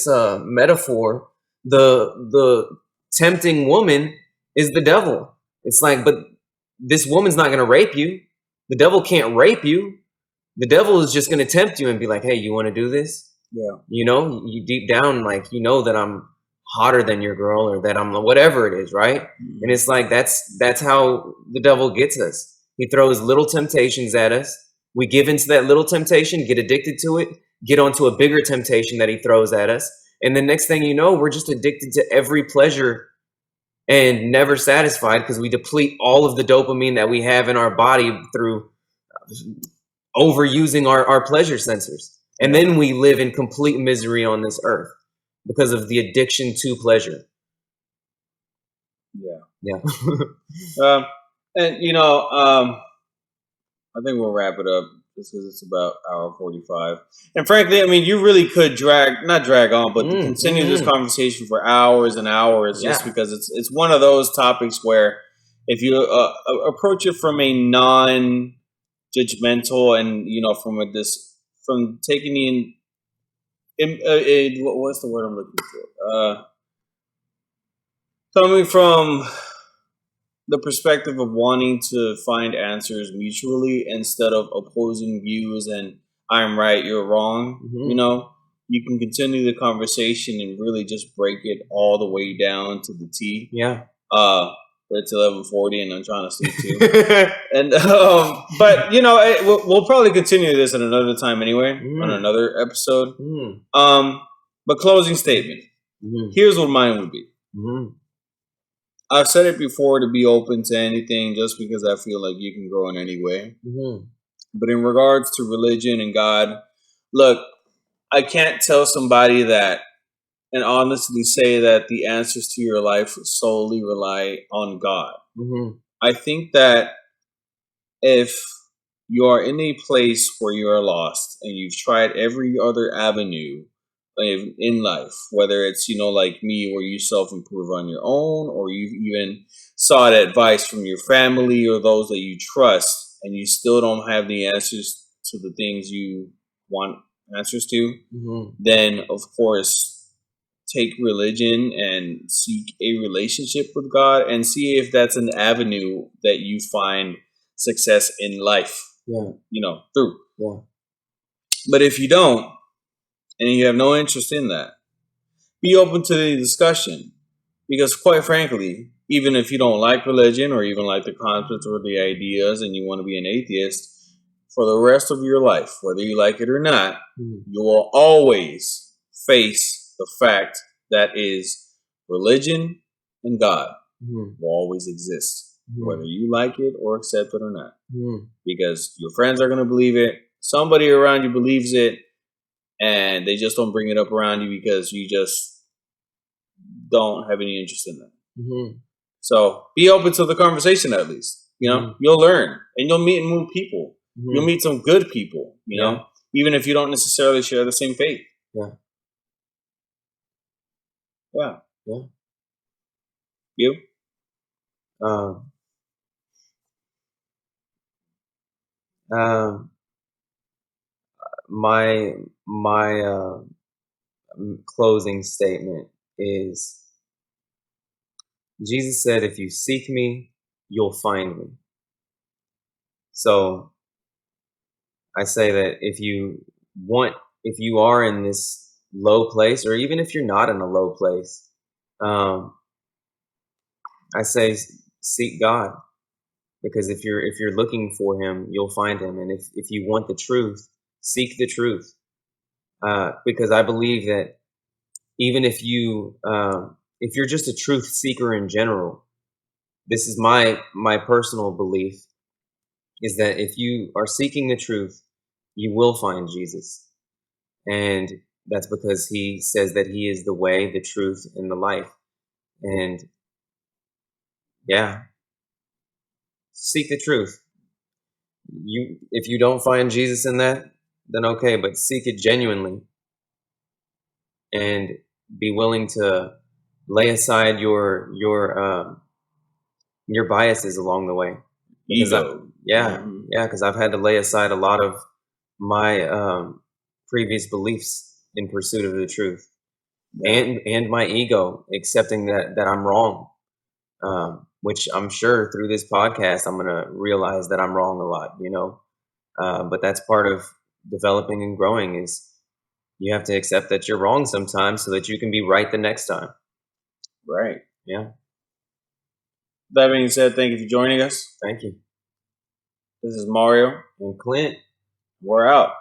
C: metaphor, the tempting woman is the devil. It's like, but this woman's not going to rape you. The devil can't rape you. The devil is just going to tempt you and be like, hey, you want to do this?
A: Yeah.
C: You know, you deep down, like, you know that I'm hotter than your girl, or that I'm whatever it is, right? And it's like, that's how the devil gets us. He throws little temptations at us. We give into that little temptation, get addicted to it, get onto a bigger temptation that he throws at us. And the next thing you know, we're just addicted to every pleasure and never satisfied, because we deplete all of the dopamine that we have in our body through overusing our pleasure sensors. And then we live in complete misery on this earth because of the addiction to pleasure.
A: Yeah.
C: Yeah.
A: And I think we'll wrap it up just because it's about hour 45. And frankly, I mean, you really could not drag on, but continue this conversation for hours and hours, just
C: Yeah.
A: because it's one of those topics where if you approach it from a non-judgmental and from taking what's the word I'm looking for? Coming from the perspective of wanting to find answers mutually instead of opposing views and I'm right, you're wrong. You can continue the conversation and really just break it all the way down to the T.
C: Yeah.
A: But it's 11:40 and I'm trying to sleep too. And but we'll probably continue this at another time anyway, on another episode. But closing statement. Here's what mine would be. I've said it before, to be open to anything just because I feel like you can grow in any way. But in regards to religion and God, look, I can't tell somebody that and honestly say that the answers to your life solely rely on God. I think that if you are in a place where you are lost and you've tried every other avenue in life, whether it's like me where you self-improve on your own, or you've even sought advice from your family or those that you trust, and you still don't have the answers to the things you want answers to, then of course take religion and seek a relationship with God and see if that's an avenue that you find success in life. Through. But if you don't, and you have no interest in that, be open to the discussion. Because quite frankly, even if you don't like religion or even like the concepts or the ideas and you want to be an atheist, for the rest of your life, whether you like it or not, you will always face the fact that is religion and God will always exist, whether you like it or accept it or not. Because your friends are going to believe it, somebody around you believes it, and they just don't bring it up around you because you just don't have any interest in that. So be open to the conversation at least. You'll learn and you'll meet new people. You'll meet some good people, even if you don't necessarily share the same faith. Yeah. You?
C: My closing statement is, Jesus said, if you seek me, you'll find me. So I say that if you are in this low place, or even if you're not in a low place, I say seek God, because if you're looking for Him, you'll find Him, and if you want the truth, seek the truth, because I believe that even if you're just a truth seeker in general, this is my personal belief, is that if you are seeking the truth, you will find Jesus. And that's because He says that He is the way, the truth, and the life. And yeah, seek the truth. If you don't find Jesus in that, then okay, but seek it genuinely and be willing to lay aside your biases along the way. Because
A: Ego.
C: because I've had to lay aside a lot of my previous beliefs in pursuit of the truth, and my ego, accepting that I'm wrong. Which I'm sure through this podcast I'm gonna realize that I'm wrong a lot, but that's part of developing and growing, is you have to accept that you're wrong sometimes so that you can be right the next time.
A: Right.
C: Yeah.
A: That being said, thank you for joining us.
C: Thank you.
A: This is Mario
C: and Clint.
A: We're out.